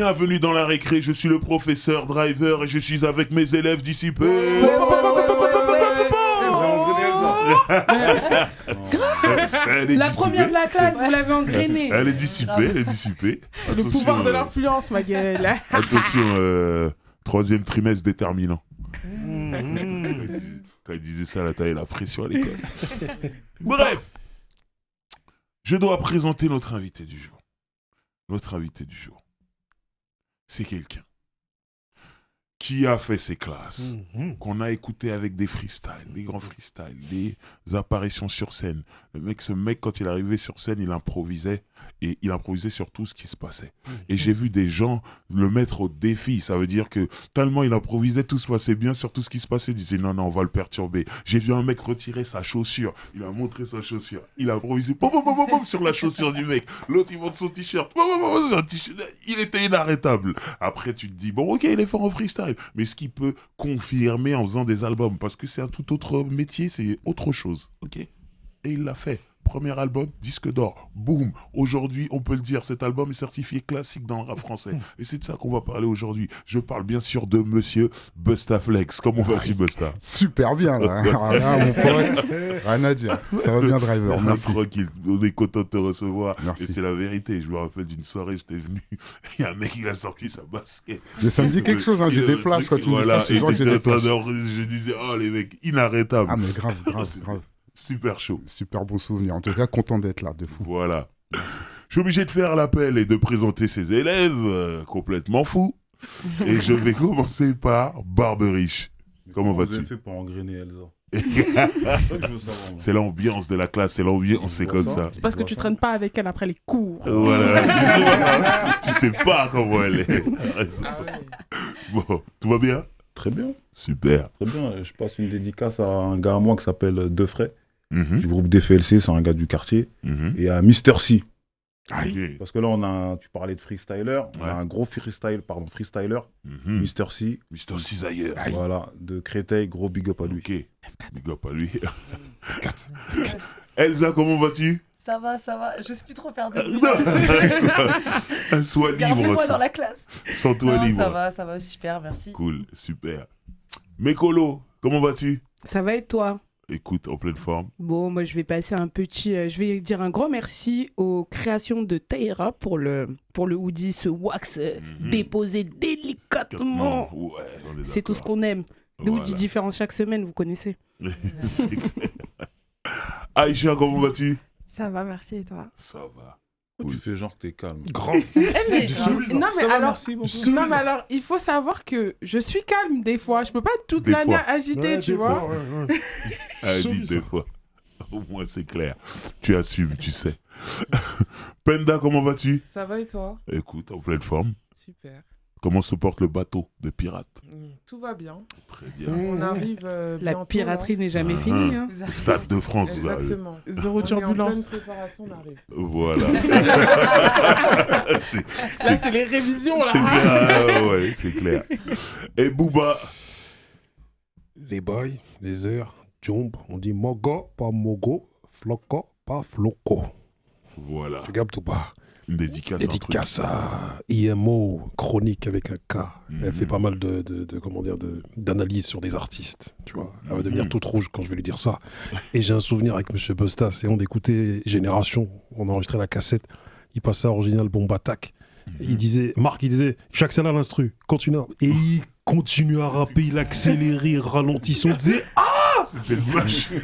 Bienvenue dans la récré, je suis le professeur Driver et je suis avec mes élèves dissipés. La première de la classe, vous l'avez engrainée. Elle est dissipée. C'est le pouvoir de l'influence, ma gueule. Attention, troisième trimestre déterminant. Quand il disait ça, là, t'avais la pression à l'école. Bref, je dois présenter notre invité du jour. Notre invité du jour, c'est quelqu'un qui a fait ses classes, qu'on a écouté avec des freestyles, des grands freestyles, des apparitions sur scène. Ce mec, quand il arrivait sur scène, il improvisait, et il improvisait sur tout ce qui se passait. Et j'ai vu des gens le mettre au défi. Ça veut dire que tellement il improvisait, tout se passait bien sur tout ce qui se passait. Il disait non, on va le perturber. J'ai vu un mec retirer sa chaussure. Il a montré sa chaussure. Il a improvisé sur la chaussure du mec. L'autre, il monte son t-shirt. Il était inarrêtable. Après, tu te dis, bon, ok, il est fort en freestyle. Mais ce qu'il peut confirmer en faisant des albums, parce que c'est un tout autre métier, c'est autre chose. Ok. Et il l'a fait. Premier album, disque d'or, boum. Aujourd'hui, on peut le dire, cet album est certifié classique dans le rap français. Et c'est de ça qu'on va parler aujourd'hui. Je parle bien sûr de monsieur Bustaflex. Comment vas-tu, Busta? Super bien, là. Là, mon pote, rien à dire. Ça va bien, Driver. Merci. Tranquille, on est content de te recevoir. Merci. Et c'est la vérité. Je me rappelle d'une soirée, j'étais venu, il y a un mec qui a sorti sa basket. Mais ça me dit quelque chose, hein. J'ai des flashs quand tu me dis ça. Je disais, oh les mecs, inarrêtables. Ah, mais grave. Super chaud. Super beau souvenir. En tout cas, content d'être là, de fou. Voilà. Je suis obligé de faire l'appel et de présenter ses élèves complètement fous. Et je vais commencer par Barberiche. Comment vas-tu? Vous avez fait pour engrainer Elsa. C'est l'ambiance de la classe, c'est l'ambiance, c'est comme ça. C'est parce que tu traînes pas avec elle après les cours. Voilà. Tu sais pas comment elle est. Bon, tout va bien? Très bien. Super. Très bien. Je passe une dédicace à un gars à moi qui s'appelle Defray, du groupe DFLC, c'est un gars du quartier, et à Mister C. Parce que là, tu parlais de freestyler, on a un gros freestyler, Mister C. Mister Cisailleur. Voilà, de Créteil, gros big up à lui. Ok, big up à lui. Elsa, comment vas-tu? Ça va, je suis plus trop faire de bruit. Sois libre. Gardez-moi dans la classe. Sens-toi libre. Ça va, super, merci. Cool, super. Mécolo, comment vas-tu? Ça va et toi? Écoute, en pleine forme. Bon, moi je vais passer je vais dire un grand merci aux créations de Taïra pour le hoodie, ce wax déposé délicatement. Ouais, on est C'est tout ce qu'on aime. Des hoodies différents chaque semaine, vous connaissez. Aïcha, comment vas-tu? Ça va, merci, et toi? Ça va. Tu fais genre que t'es calme. Non, mais alors, il faut savoir que je suis calme des fois. Je peux pas être toute l'année agitée, tu vois. Dit des fois. Au moins, c'est clair. Tu assumes, tu sais. Penda, comment vas-tu? Ça va et toi? Écoute, en pleine forme. Super. Comment se porte le bateau de pirates? Tout va bien. Très bien. On arrive La bientôt, piraterie n'est jamais finie. Hein. Stade de France. Exactement. Zéro turbulence. On est en pleine préparation, on arrive. Voilà. Là, c'est les révisions, là. C'est bien, ouais, c'est clair. Et Booba? Les boys, les heures, jump, on dit mogo, pas mogo, floco, pas floco. Voilà. Tu captes ou pas? Une dédicace. Dédicace à IMO, chronique avec un K. Elle fait pas mal d'analyses sur des artistes, tu vois. Elle va devenir toute rouge quand je vais lui dire ça. Et j'ai un souvenir avec Monsieur Busta, c'est on écoutait Génération, on enregistrait la cassette, il passait à Original Bomb Attack. Marc, il disait, j'accélère à l'instru, continue. Et il continue à rapper, il accélérait, il ralentit, on disait, c'était le machine.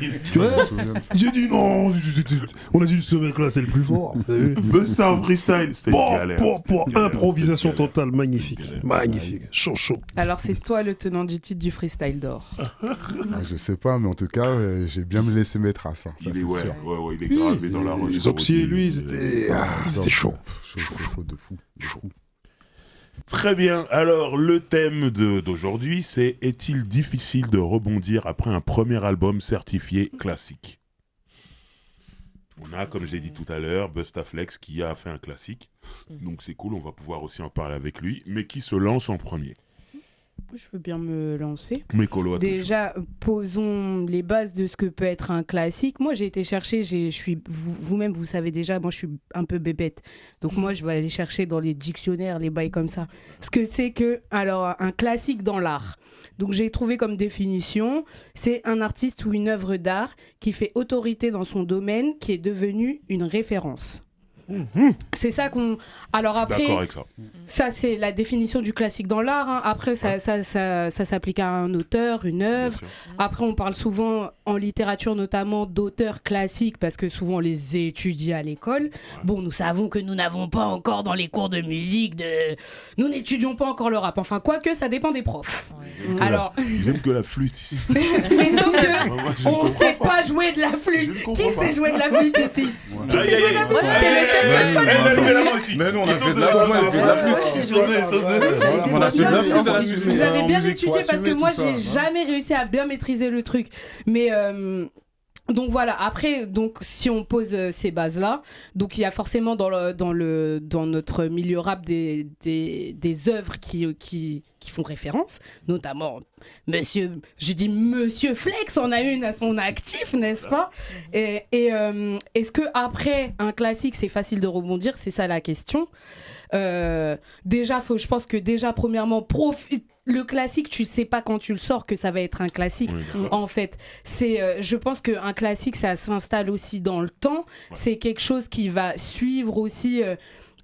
J'ai dit non, on a dit ce mec-là, c'est le plus fort. Busta en freestyle, c'était galère. Improvisation totale, magnifique. Magnifique, chaud. Alors, c'est toi le tenant du titre du freestyle d'or. Je sais pas, mais en tout cas, j'ai bien me laissé mes traces. Hein, il est gravé dans la roche. Les Oxy et lui, c'était chaud. Chaud de fou. Très bien. Alors, le thème d'aujourd'hui, c'est « Est-il difficile de rebondir après un premier album certifié classique ?» On a, comme je l'ai dit tout à l'heure, Bustaflex qui a fait un classique. Donc, c'est cool, on va pouvoir aussi en parler avec lui. Mais qui se lance en premier? Je veux bien me lancer. Mécolo, déjà, posons les bases de ce que peut être un classique. Moi, j'ai été chercher, vous-même, vous savez déjà, moi, je suis un peu bébête. Donc, moi, je vais aller chercher dans les dictionnaires, les bails comme ça. Ce que c'est alors, un classique dans l'art. Donc, j'ai trouvé comme définition, c'est un artiste ou une œuvre d'art qui fait autorité dans son domaine, qui est devenu une référence. C'est ça qu'on. Alors après, d'accord avec ça. Ça c'est la définition du classique dans l'art. Hein. Après, ça s'applique à un auteur, une œuvre. Après, on parle souvent en littérature notamment d'auteurs classiques parce que souvent on les étudie à l'école. Bon, nous savons que nous n'avons pas encore dans les cours de musique nous n'étudions pas encore le rap. Enfin, quoique ça dépend des profs. Alors, ils aiment que la flûte ici. Mais sauf que on ne sait pas jouer de la flûte. Qui sait jouer de la flûte ici? Qui sait jouer de la flûte? Mais nous, on a fait de la flûte. Vous avez bien étudié parce que moi, j'ai jamais réussi à bien maîtriser le truc. Mais donc voilà, après, donc, si on pose ces bases-là, donc il y a forcément dans notre milieu rap des œuvres qui font référence, notamment Monsieur Flex en a une à son actif, n'est-ce pas? Et est-ce que après un classique, c'est facile de rebondir? C'est ça la question. Je pense que premièrement, le classique, tu sais pas quand tu le sors que ça va être un classique. Oui, en fait, je pense qu'un classique, ça s'installe aussi dans le temps. Ouais. C'est quelque chose qui va suivre aussi.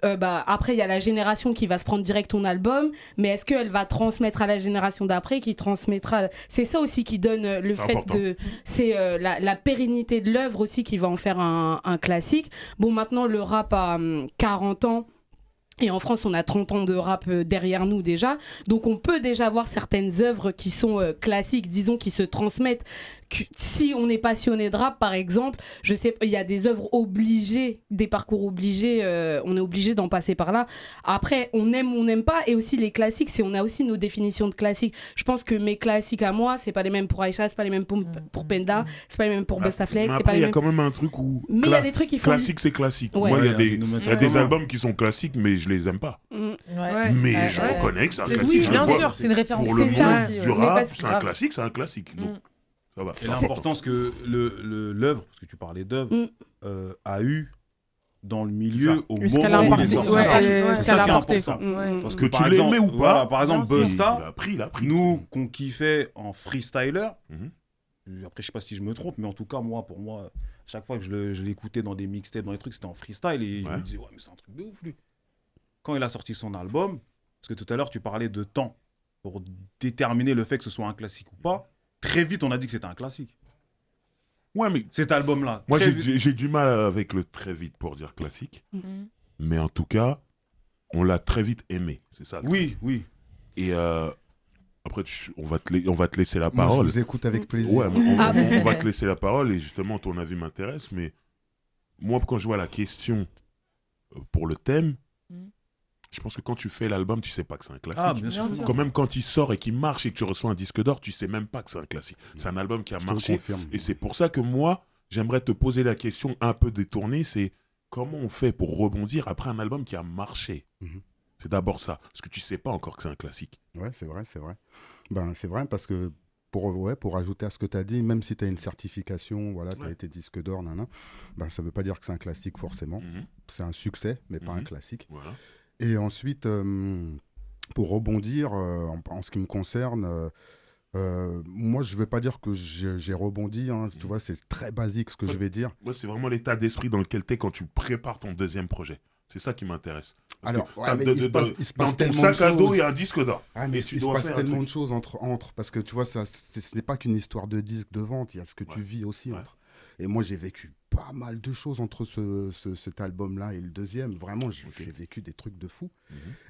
Après, il y a la génération qui va se prendre direct ton album, mais est-ce qu'elle va transmettre à la génération d'après, qui transmettra... C'est ça aussi qui donne le fait important. C'est la pérennité de l'œuvre aussi qui va en faire un classique. Bon, maintenant, le rap a 40 ans. Et en France, on a 30 ans de rap derrière nous déjà. Donc, on peut déjà voir certaines œuvres qui sont classiques, disons, qui se transmettent. Si on est passionné de rap, par exemple, je sais, il y a des œuvres obligées, des parcours obligés, on est obligé d'en passer par là. Après, on aime ou on n'aime pas. Et aussi, les classiques, on a aussi nos définitions de classiques. Je pense que mes classiques à moi, c'est pas les mêmes pour Aïcha, c'est pas les mêmes pour Penda, c'est pas les mêmes pour Busta Flex. Après, il y a quand même un truc où... Mais il y a des trucs qui font... Classique, c'est classique. Ouais. Moi, il y a des albums qui sont classiques, mais je les aime pas. Mais je reconnais que c'est un classique. Oui, bien sûr, c'est une référence. Pour le monde du rap, c'est un classique, donc... Ça va. Et l'importance que l'œuvre, parce que tu parlais d'œuvre, a eu dans le milieu au moment où il est sorti. C'est ça qui est important. Parce que tu l'aimais ou pas. Voilà, par exemple, Busta, il a pris. Nous, qu'on kiffait en freestyler, après, je sais pas si je me trompe, mais en tout cas, pour moi, chaque fois que je l'écoutais dans des mixtapes, dans les trucs, c'était en freestyle, et je me disais, ouais, mais c'est un truc de ouf, lui. Quand il a sorti son album, parce que tout à l'heure, tu parlais de temps pour déterminer le fait que ce soit un classique ou pas. Très vite, on a dit que c'était un classique. Ouais, mais cet album-là. Moi, j'ai du mal avec le très vite pour dire classique. Mais en tout cas, on l'a très vite aimé. C'est ça. Oui. Et après, on va te laisser la parole. Moi, je vous écoute avec plaisir. Ouais, on va te laisser la parole et justement, ton avis m'intéresse. Mais moi, quand je vois la question pour le thème, je pense que quand tu fais l'album, tu sais pas que c'est un classique. Ah, bien sûr. Quand même, quand il sort et qu'il marche et que tu reçois un disque d'or, tu sais même pas que c'est un classique. C'est un album qui a marché. Et c'est pour ça que moi, j'aimerais te poser la question un peu détournée, c'est comment on fait pour rebondir après un album qui a marché? C'est d'abord ça, parce que tu sais pas encore que c'est un classique. Ouais, c'est vrai. C'est vrai parce que pour ajouter à ce que tu as dit, même si tu as une certification, tu as été disque d'or, ça veut pas dire que c'est un classique forcément. C'est un succès, mais pas un classique. Voilà. Et ensuite, pour rebondir, en ce qui me concerne, moi, je ne vais pas dire que j'ai rebondi. Tu vois, c'est très basique ce que je vais dire. Moi, c'est vraiment l'état d'esprit dans lequel tu es quand tu prépares ton deuxième projet. C'est ça qui m'intéresse. Alors, il se passe dans ton sac à dos, il y a un disque d'or. Mais il se passe tellement de choses entre. Parce que tu vois, ce n'est pas qu'une histoire de disque de vente, il y a ce que tu vis aussi entre. Et moi, j'ai vécu pas mal de choses entre cet album-là et le deuxième. Vraiment, j'ai vécu des trucs de fou.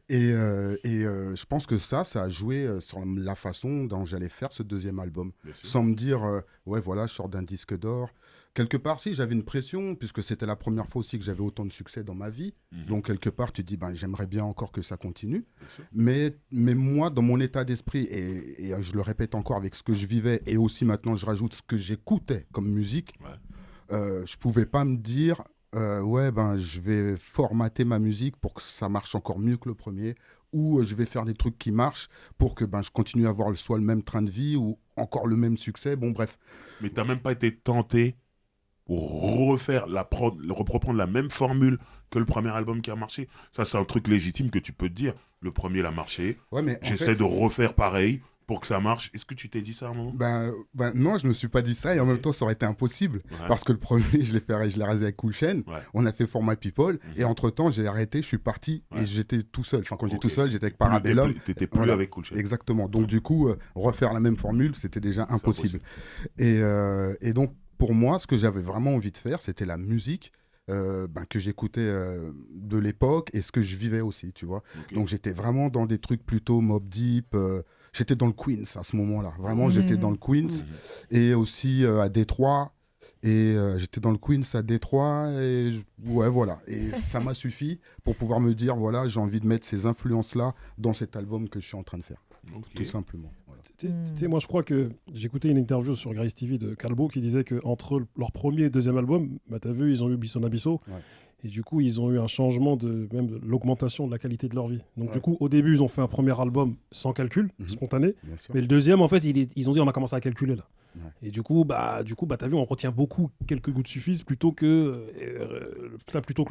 Et je pense que ça a joué sur la façon dont j'allais faire ce deuxième album. Sans me dire, je sors d'un disque d'or. Quelque part, si, j'avais une pression, puisque c'était la première fois aussi que j'avais autant de succès dans ma vie. Donc, quelque part, tu te dis, j'aimerais bien encore que ça continue. Mais moi, dans mon état d'esprit, et je le répète encore avec ce que je vivais, et aussi maintenant, je rajoute ce que j'écoutais comme musique, je pouvais pas me dire, je vais formater ma musique pour que ça marche encore mieux que le premier, ou je vais faire des trucs qui marchent pour que je continue à avoir soit le même train de vie ou encore le même succès. Bon, bref. Mais t'as même pas été tenté pour refaire la prod, reprendre la même formule que le premier album qui a marché. Ça, c'est un truc légitime que tu peux te dire. Le premier, il a marché. Ouais, mais j'essaie de refaire pareil pour que ça marche. Est-ce que tu t'es dit ça à un moment? Non, je me suis pas dit ça et en même temps, ça aurait été impossible parce que le premier, je l'ai rasé avec Cool Chain. On a fait For My People et entre-temps, j'ai arrêté, je suis parti et j'étais tout seul. Enfin, quand j'étais tout seul, j'étais avec Parabellum. T'étais plus avec Cool Chain. Exactement. Donc, du coup, refaire la même formule, c'était déjà impossible. Et donc, pour moi, ce que j'avais vraiment envie de faire, c'était la musique que j'écoutais de l'époque et ce que je vivais aussi, tu vois. Donc, j'étais vraiment dans des trucs plutôt Mobb Deep. J'étais dans le Queens à ce moment-là. Vraiment, j'étais dans le Queens et aussi à Détroit. Et j'étais dans le Queens à Détroit. Et ouais, voilà. Et ça m'a suffi pour pouvoir me dire, voilà, j'ai envie de mettre ces influences-là dans cet album que je suis en train de faire. Tout simplement. Voilà. Moi, je crois que j'écoutais une interview sur Grace TV de Calbo qui disait qu'entre leur premier et deuxième album, tu as vu, ils ont eu Bisson Abisso. Ouais. Et du coup, ils ont eu un changement même de l'augmentation de la qualité de leur vie. Donc, du coup, au début, ils ont fait un premier album sans calcul, spontané. Mais le deuxième, en fait, ils ont dit on a commencé à calculer là. Ouais. Et du coup, t'as vu, on retient beaucoup, quelques gouttes suffisent plutôt que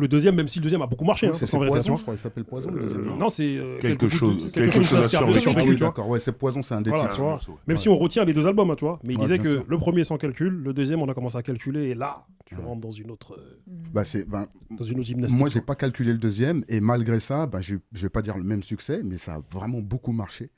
le deuxième, même si le deuxième a beaucoup marché. Oui, c'est Poison, je crois, il s'appelle Poison. Le deuxième. Non, c'est quelque chose à survécu. D'accord, ouais, c'est Poison, c'est un des titres. Même si on retient les deux albums, tu vois. Mais il disait que le premier sans calcul, le deuxième, on a commencé à calculer, et là, tu rentres dans une autre. Dans une autre gymnastique. Moi, j'ai pas calculé le deuxième, et malgré ça, je vais pas dire le même succès, mais ça a vraiment beaucoup marché.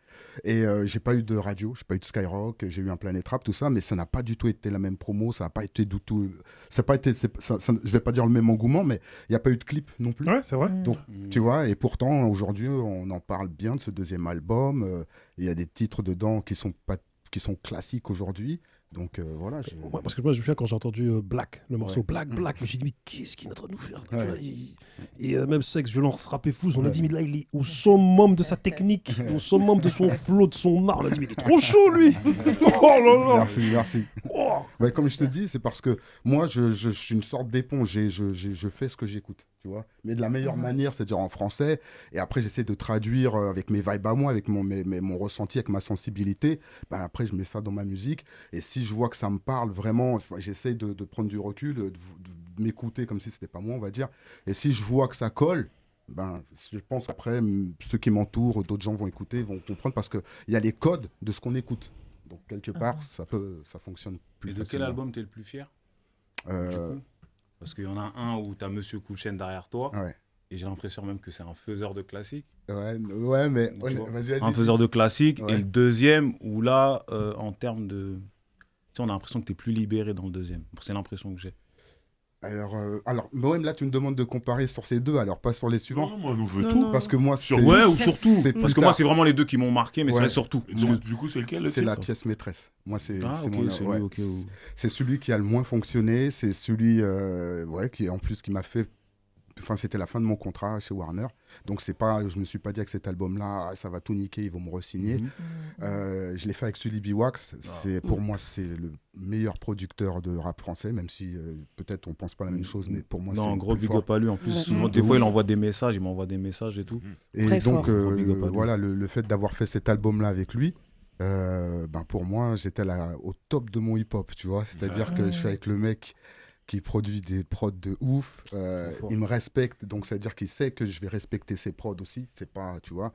Et j'ai pas eu de radio, j'ai pas eu de Skyrock, j'ai eu un Planet Rap, tout ça, mais ça n'a pas du tout été la même promo, ça n'a pas été du tout, je vais pas dire le même engouement, mais il n'y a pas eu de clip non plus. Ouais, c'est vrai. Donc, tu vois, et pourtant, aujourd'hui, on en parle bien de ce deuxième album, il y a des titres dedans qui sont classiques aujourd'hui. Donc voilà. Ouais, parce que moi, je me souviens quand j'ai entendu Black, le morceau Black, je me suis dit, mais qu'est-ce qu'il est en train de nous faire Et même Sexe, Violence, Rap et Fous, on a dit, mais là, il est au summum de sa technique, au summum de son flow, de son art. On a dit, mais il est trop chaud, lui. Oh là là. Merci. Oh. Ouais, comme je te dis, c'est parce que moi, je suis une sorte d'éponge. Je fais ce que j'écoute, tu vois. Mais de la meilleure manière, c'est-à-dire en français. Et après, j'essaie de traduire avec mes vibes à moi, avec mon ressenti, avec ma sensibilité. Après, je mets ça dans ma musique. Et si je vois que ça me parle vraiment, j'essaie de prendre du recul, de m'écouter comme si c'était pas moi, on va dire. Et si je vois que ça colle, je pense qu'après, ceux qui m'entourent, d'autres gens vont écouter, vont comprendre parce qu'il y a les codes de ce qu'on écoute. Donc, quelque part, ça fonctionne plus facilement. Et de quel album t'es le plus fier Parce qu'il y en a un où t'as Monsieur Cool Chain derrière toi. Ouais. Et j'ai l'impression même que c'est un faiseur de classique. Ouais, mais vas-y. Un faiseur de classique. Ouais. Et le deuxième, où là, en termes de... Tu sais, on a l'impression que tu es plus libéré dans le deuxième. C'est l'impression que j'ai. Alors, Moem, là, tu me demandes de comparer sur ces deux, alors pas sur les suivants. Non, moi, nous veut tout. Parce que moi, c'est... Ouais, ou surtout. Parce que moi, c'est vraiment les deux qui m'ont marqué, mais c'est surtout. Donc, du coup, c'est lequel C'est la pièce maîtresse. Moi, c'est c'est celui qui a le moins fonctionné. C'est celui qui, en plus, qui m'a fait... Enfin, c'était la fin de mon contrat chez Warner. Donc, je me suis pas dit avec cet album-là, ça va tout niquer, ils vont me re-signer. Je l'ai fait avec Sully B-Wax. Pour moi, c'est le meilleur producteur de rap français, même si peut-être on pense pas la même chose, mais pour moi, c'est un gros big up à lui. En plus, souvent, des fois, il m'envoie des messages et tout. Et très donc, voilà, le fait d'avoir fait cet album-là avec lui, pour moi, j'étais au top de mon hip-hop, tu vois. C'est-à-dire que je suis avec le mec qui produit des prods de ouf, il me respecte, donc ça veut dire qu'il sait que je vais respecter ses prods aussi, c'est pas, tu vois,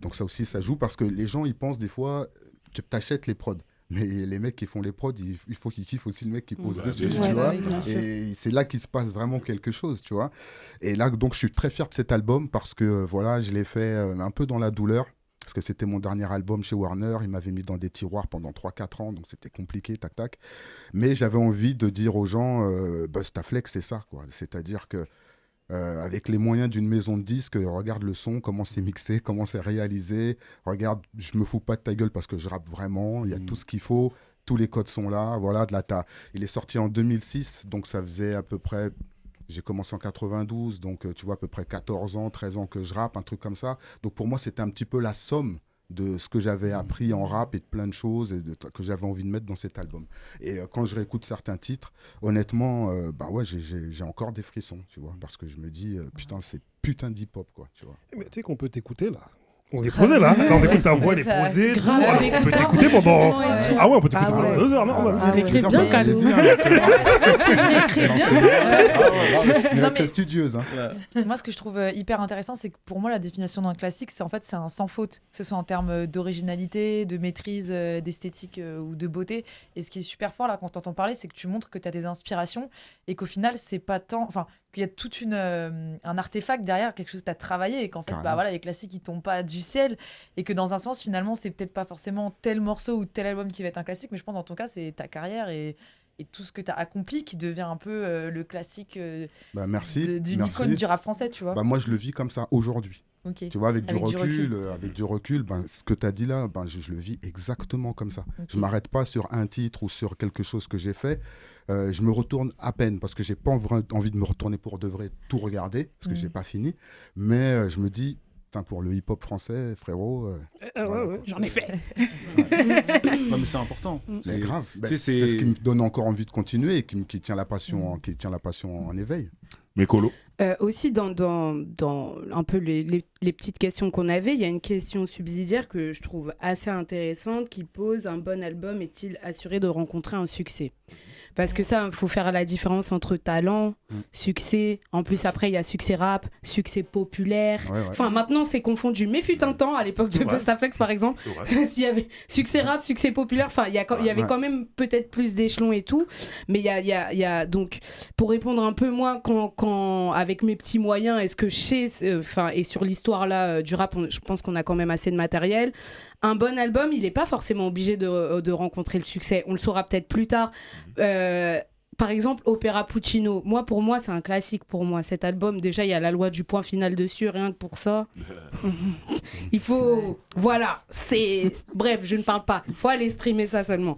donc ça aussi ça joue, parce que les gens ils pensent des fois, tu t'achètes les prods, mais les mecs qui font les prods, il faut qu'ils kiffent aussi le mec qui pose dessus, tu vois, et c'est là qu'il se passe vraiment quelque chose, tu vois, et là donc je suis très fier de cet album, parce que voilà, je l'ai fait un peu dans la douleur, parce que c'était mon dernier album chez Warner, il m'avait mis dans des tiroirs pendant 3-4 ans, donc c'était compliqué, tac. Mais j'avais envie de dire aux gens, Bustaflex, c'est ça, quoi. C'est-à-dire que avec les moyens d'une maison de disques, regarde le son, comment c'est mixé, comment c'est réalisé, regarde, je me fous pas de ta gueule parce que je rappe vraiment, il y a tout ce qu'il faut, tous les codes sont là, voilà, il est sorti en 2006, donc ça faisait à peu près... J'ai commencé en 92, donc tu vois, à peu près 14 ans, 13 ans que je rappe, un truc comme ça. Donc pour moi, c'était un petit peu la somme de ce que j'avais appris en rap et de plein de choses que j'avais envie de mettre dans cet album. Et quand je réécoute certains titres, honnêtement, j'ai encore des frissons, tu vois, parce que je me dis, putain, c'est putain d'hip-hop, quoi, tu vois. Mais tu sais qu'on peut t'écouter, là. On est posé là. Là, on écoute ta voix, elle est posée. On peut t'écouter pendant. Ah ouais, on peut t'écouter pendant 2 heures, normal. Récré bien, Calou. C'est récré bien. Elle est studieuse. Moi, ce que je trouve hyper intéressant, c'est que pour moi, la définition d'un classique, c'est un sans faute, que ce soit en termes d'originalité, de maîtrise, d'esthétique ou de beauté. Et ce qui est super fort là, quand t'entends parler, c'est que tu montres que tu as des inspirations et qu'au final, c'est pas tant. Enfin, qu'il y a tout un artefact derrière, quelque chose que tu as travaillé et qu'en fait, les classiques, ils tombent pas du ciel et que dans un sens, finalement, c'est peut-être pas forcément tel morceau ou tel album qui va être un classique, mais je pense en ton cas, c'est ta carrière et tout ce que tu as accompli qui devient un peu le classique d'une icône du rap français, tu vois. Moi, je le vis comme ça aujourd'hui. Okay. Tu vois, avec du recul, ce que tu as dit là, je le vis exactement comme ça. Okay. Je ne m'arrête pas sur un titre ou sur quelque chose que j'ai fait. Je me retourne à peine parce que je n'ai pas envie de me retourner pour de vrai, tout regarder, parce que je n'ai pas fini. Mais je me dis, pour le hip-hop français, frérot... j'en ai fait. Non, mais c'est important. C'est grave. C'est ce qui me donne encore envie de continuer et qui tient la passion en éveil. Mais Colo aussi, dans un peu les petites questions qu'on avait, il y a une question subsidiaire que je trouve assez intéressante qui pose: un bon album est-il assuré de rencontrer un succès ? Parce que ça, il faut faire la différence entre talent, succès. En plus, après, il y a succès rap, succès populaire. Enfin, maintenant, c'est confondu. Mais fut un temps, à l'époque de Bustaflex, par exemple, s'il y avait succès rap, succès populaire, enfin, il y avait quand même peut-être plus d'échelons et tout. Mais il y a donc, pour répondre un peu, moi, quand avec mes petits moyens, est-ce que je sais, et sur l'histoire là du rap, je pense qu'on a quand même assez de matériel. Un bon album, il n'est pas forcément obligé de rencontrer le succès. On le saura peut-être plus tard. Par exemple, Opéra Puccino. Pour moi, c'est un classique pour moi. Cet album, déjà, il y a la loi du point final dessus, rien que pour ça. Il faut... Voilà, c'est... Bref, je ne parle pas. Il faut aller streamer ça seulement.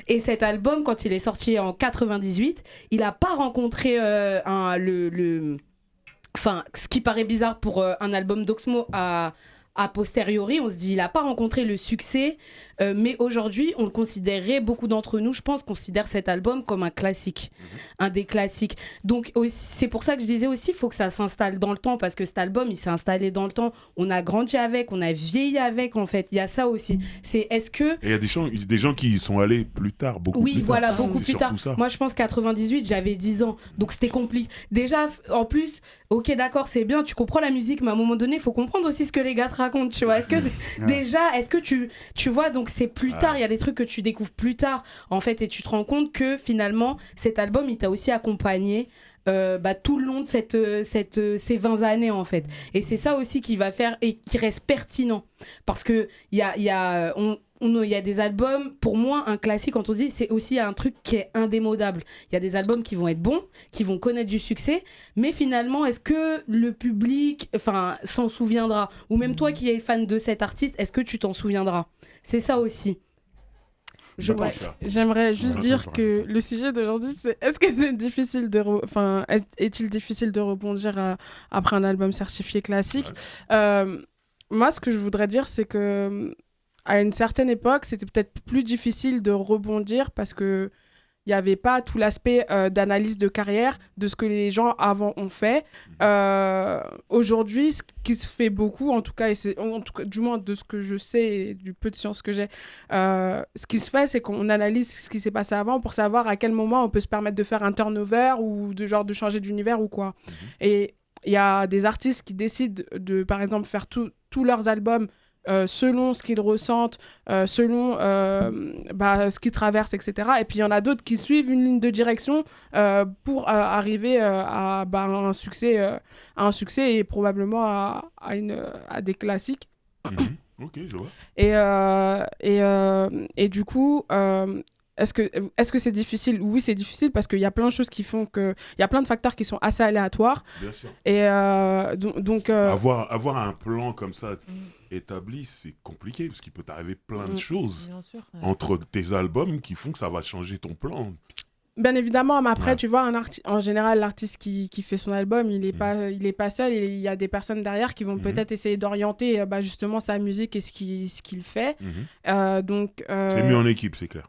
Et cet album, quand il est sorti en 98, il n'a pas rencontré Enfin, ce qui paraît bizarre pour un album d'Oxmo a posteriori, on se dit il n'a pas rencontré le succès, mais aujourd'hui on le considérerait, beaucoup d'entre nous je pense considèrent cet album comme un classique, un des classiques. Donc c'est pour ça que je disais aussi il faut que ça s'installe dans le temps, parce que cet album il s'est installé dans le temps, on a grandi avec, on a vieilli avec, en fait il y a ça aussi. C'est est-ce que... Et il y a des gens qui y sont allés plus tard, beaucoup plus tard. Beaucoup plus tard. Moi je pense 98 j'avais 10 ans, donc c'était compliqué. Déjà en plus, ok d'accord c'est bien, tu comprends la musique, mais à un moment donné il faut comprendre aussi ce que les gars te racontent, tu vois. Est-ce que déjà, est-ce que tu vois, donc c'est plus tard, il y a des trucs que tu découvres plus tard en fait, et tu te rends compte que finalement cet album il t'a aussi accompagné tout le long de ces 20 années en fait, et c'est ça aussi qui va faire et qui reste pertinent, parce que il y a des albums, pour moi un classique quand on dit, c'est aussi un truc qui est indémodable. Il y a des albums qui vont être bons, qui vont connaître du succès, mais finalement est-ce que le public s'en souviendra, ou même toi qui es fan de cet artiste, est-ce que tu t'en souviendras? C'est ça aussi. J'aimerais juste dire que le sujet d'aujourd'hui, c'est est-ce que c'est difficile est-il difficile de rebondir après un album certifié classique? Moi, ce que je voudrais dire, c'est que à une certaine époque, c'était peut-être plus difficile de rebondir parce que il n'y avait pas tout l'aspect d'analyse de carrière de ce que les gens avant ont fait. Aujourd'hui, ce qui se fait beaucoup, en tout cas, du moins de ce que je sais et du peu de science que j'ai, ce qui se fait, c'est qu'on analyse ce qui s'est passé avant pour savoir à quel moment on peut se permettre de faire un turnover ou de changer d'univers ou quoi. Et il y a des artistes qui décident de, par exemple, faire tous leurs albums selon ce qu'ils ressentent, selon ce qu'ils traversent, etc. Et puis il y en a d'autres qui suivent une ligne de direction pour arriver à un succès et probablement à des classiques. Ok, je vois. Et du coup, est-ce que c'est difficile? Oui, c'est difficile parce qu'il y a plein de choses qui font que... Il y a plein de facteurs qui sont assez aléatoires. Bien sûr. Et donc avoir un plan comme ça établi, c'est compliqué parce qu'il peut t'arriver plein de choses entre tes albums qui font que ça va changer ton plan. Bien évidemment, mais après, tu vois, en général, l'artiste qui fait son album, il est pas seul. Il y a des personnes derrière qui vont peut-être essayer d'orienter justement sa musique et ce qu'il fait. C'est mieux en équipe, c'est clair.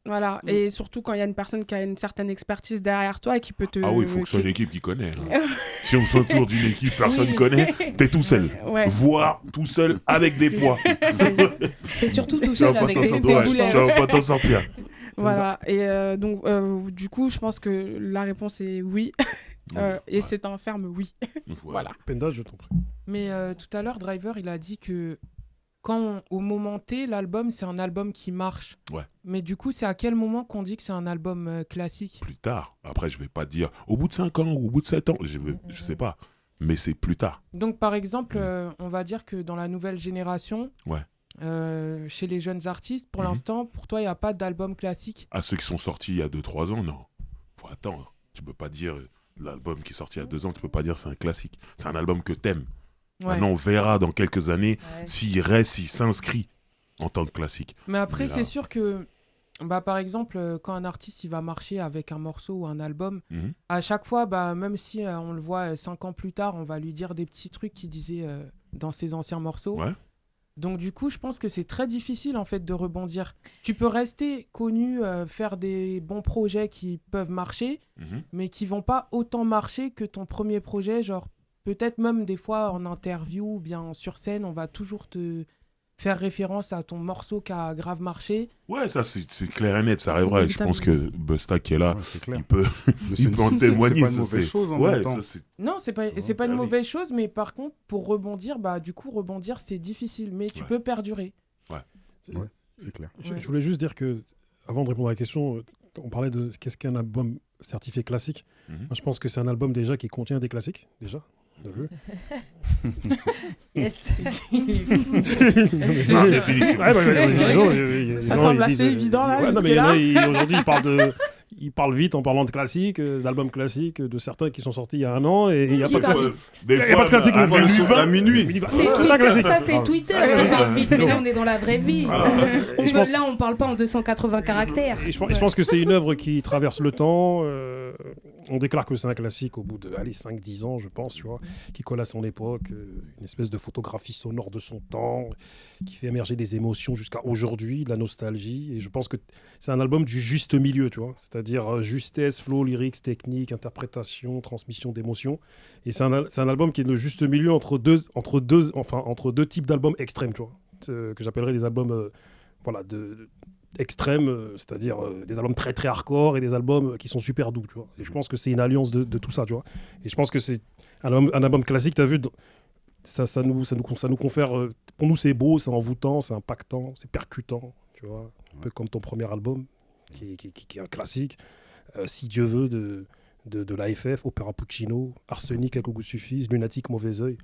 Voilà, et surtout quand il y a une personne qui a une certaine expertise derrière toi et qui peut te... Ah oui, il faut que ce soit une équipe qui connaît. Hein. Si on s'entoure d'une équipe, personne ne connaît, t'es tout seul. Voire tout seul avec des poids. C'est surtout tout seul avec des boulets. Ça va pas t'en sortir. Voilà, et donc du coup, je pense que la réponse est oui. Et c'est un ferme oui. Voilà. Penda, je t'en prie. Mais tout à l'heure, Driver, il a dit que au moment T, l'album, c'est un album qui marche. Ouais. Mais du coup, c'est à quel moment qu'on dit que c'est un album classique ? Plus tard. Après, je vais pas dire au bout de 5 ans ou au bout de 7 ans. Je sais pas. Mais c'est plus tard. Donc, par exemple, on va dire que dans la nouvelle génération, chez les jeunes artistes, pour l'instant, pour toi, il n'y a pas d'album classique ? À ceux qui sont sortis il y a 2-3 ans, non. Faut attendre. Tu peux pas dire l'album qui est sorti il y a 2 ans, tu peux pas dire c'est un classique. C'est un album que t'aimes. Maintenant, on verra dans quelques années s'il reste, s'il s'inscrit en tant que classique. Mais après, c'est sûr que, par exemple, quand un artiste il va marcher avec un morceau ou un album, à chaque fois, même si on le voit 5 ans plus tard, on va lui dire des petits trucs qu'il disait dans ses anciens morceaux. Ouais. Donc du coup, je pense que c'est très difficile en fait de rebondir. Tu peux rester connu, faire des bons projets qui peuvent marcher, mais qui vont pas autant marcher que ton premier projet, genre peut-être même des fois en interview ou bien sur scène, on va toujours te faire référence à ton morceau qui a grave marché. Ouais, ça c'est clair et net, ça arrivera. Je pense que Busta qui est là, il peut en témoigner. C'est pas une mauvaise chose en même temps. Non, c'est pas une mauvaise chose, mais par contre, pour rebondir, du coup, rebondir, c'est difficile, mais tu peux perdurer. Ouais, c'est clair. Je voulais juste dire que, avant de répondre à la question, on parlait de qu'est-ce qu'un album certifié classique. Moi, je pense que c'est un album déjà qui contient des classiques, déjà. Yes. Ça semble assez évident là. Aujourd'hui, ils parlent vite en parlant de classiques, d'albums classiques, de certains qui sont sortis il y a 1 an et il n'y a pas de classique. Il n'y a pas de classique à minuit. Ça, c'est Twitter. On parle vite, mais là, on est dans la vraie vie. Là, on ne parle pas en 280 caractères. Et je pense que c'est une œuvre qui traverse le temps. On déclare que c'est un classique au bout de 5-10 ans, je pense, tu vois, qui colle à son époque, une espèce de photographie sonore de son temps, qui fait émerger des émotions jusqu'à aujourd'hui, de la nostalgie. Et je pense que c'est un album du juste milieu, tu vois, c'est-à-dire justesse, flow, lyrics, technique, interprétation, transmission d'émotions. Et c'est un album qui est le juste milieu entre deux types d'albums extrêmes, tu vois, que j'appellerais des albums extrêmes, c'est-à-dire des albums très très hardcore et des albums qui sont super doux, tu vois. Et je pense que c'est une alliance de tout ça, tu vois. Et je pense que c'est un album classique, t'as vu, ça nous confère, pour nous c'est beau, c'est envoûtant, c'est impactant, c'est percutant, tu vois, un peu comme ton premier album qui est un classique, Si Dieu veut de l'AFF, Opéra Puccino, Arsenic, Quelques gouttes suffisent, Lunatique, Mauvais œil.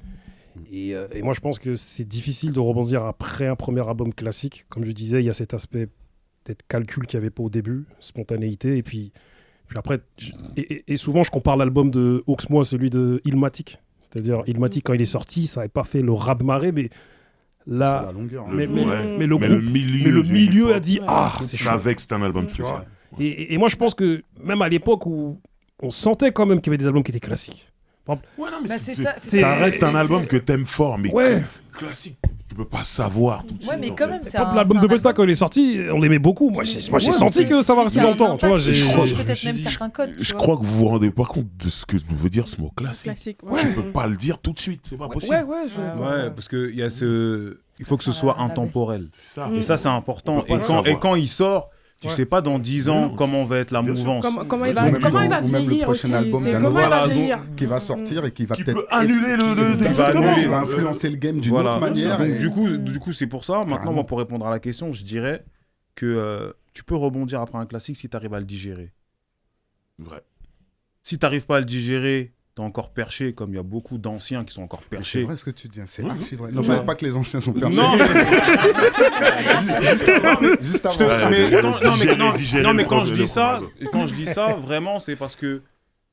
Et moi je pense que c'est difficile de rebondir après un premier album classique. Comme je disais, il y a cet aspect peut-être calcul qu'il n'y avait pas au début, spontanéité, et puis après, et souvent je compare l'album de Hawksmoor à celui de Illmatic, c'est-à-dire Illmatic quand il est sorti, ça n'avait pas fait le raz-de-marée, mais là, le milieu a dit c'est chaud. Avec c'est un album spécial. Et moi je pense que même à l'époque où on sentait quand même qu'il y avait des albums qui étaient classiques. Ouais, non, mais ça reste un album que t'aimes fort, mais classique. Tu peux pas savoir tout de suite. Ouais, mais quand même, c'est l'album de Busta quand il est sorti, on l'aimait beaucoup. Moi, j'ai senti que ça va rester longtemps. Tu vois, peut-être même certains codes. Je crois que vous vous rendez pas compte de ce que veut dire ce mot classique. Tu peux pas le dire tout de suite, c'est pas possible. Ouais, parce que il y a il faut que ce soit intemporel. C'est ça. Et ça, c'est important. Et quand il sort, tu sais pas dans 10 ans comment va être la mouvance. Comment il va vieillir aussi. Même le prochain album qui va sortir et qui va peut-être annuler qui va influencer le game d'une autre manière. Donc du coup c'est pour ça. Maintenant, moi, pour répondre à la question, je dirais que tu peux rebondir après un classique si tu arrives à le digérer. Vrai. Si tu n'arrives pas à le digérer, t'es encore perché, comme il y a beaucoup d'anciens qui sont encore perchés. C'est vrai ce que tu dis, c'est archi vrai. Non, pas que les anciens sont perchés. Non, juste avant. Mais quand je dis ça, vraiment, c'est parce que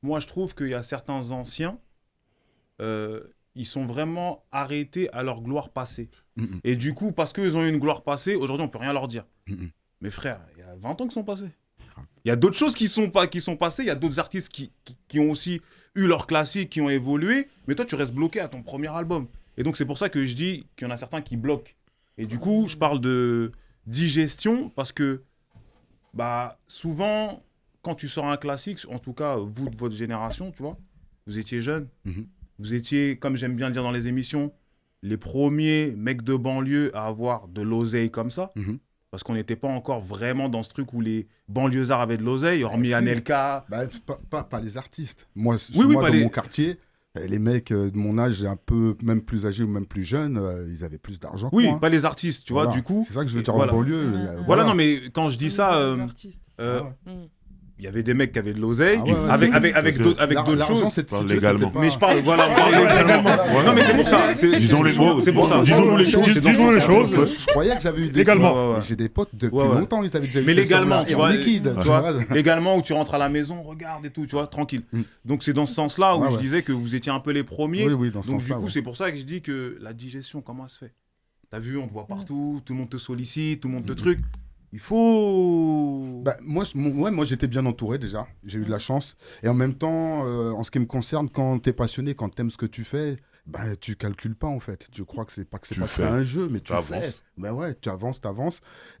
moi, je trouve qu'il y a certains anciens, ils sont vraiment arrêtés à leur gloire passée. Et du coup, parce qu'ils ont eu une gloire passée, aujourd'hui, on peut rien leur dire. Mais frère, il y a 20 ans qu'ils sont passés. Il y a d'autres choses qui sont passées, il y a d'autres artistes qui ont aussi eu leurs classiques, qui ont évolué, mais toi tu restes bloqué à ton premier album. Et donc c'est pour ça que je dis qu'il y en a certains qui bloquent. Et du coup, je parle de digestion parce que Bah, souvent, quand tu sors un classique, en tout cas, vous de votre génération, tu vois, vous étiez jeunes. Vous étiez, comme j'aime bien le dire dans les émissions, les premiers mecs de banlieue à avoir de l'oseille comme ça. Parce qu'on n'était pas encore vraiment dans ce truc où les banlieusards avaient de l'oseille, hormis Anelka. Bah, c'est pas les artistes. Moi, Oui, dans mon quartier, les mecs de mon âge, un peu même plus âgés ou même plus jeunes, ils avaient plus d'argent que moi. Oui, pas les artistes, tu vois, du coup. C'est ça que je veux dire en banlieue. Voilà, non, mais quand je dis ça, il y avait des mecs qui avaient de l'oseille avec d'autres choses. légalement. Mais je parle, voilà, on parle légalement. Non, mais c'est pour ça. Disons les mots, c'est pour ça. Disons-nous les choses. Disons les choses. Je croyais que j'avais eu des légalement. J'ai des potes depuis longtemps, ils avaient déjà eu mais légalement, tu vois, liquide. légalement où tu rentres à la maison, regarde et tout, tu vois, tranquille. Donc c'est dans ce sens-là où je disais que vous étiez un peu les premiers. Donc du coup, c'est pour ça que je dis que la digestion, comment ça se fait? T'as vu, on te voit partout, tout le monde te sollicite, tout le monde te truc. Il faut... Bah, moi, j'étais bien entouré déjà. J'ai eu de la chance. Et en même temps, en ce qui me concerne, quand tu es passionné, quand tu aimes ce que tu fais, bah, tu calcules pas en fait. Je crois que c'est pas que c'est un jeu, mais tu fais. Bah ouais, tu avances.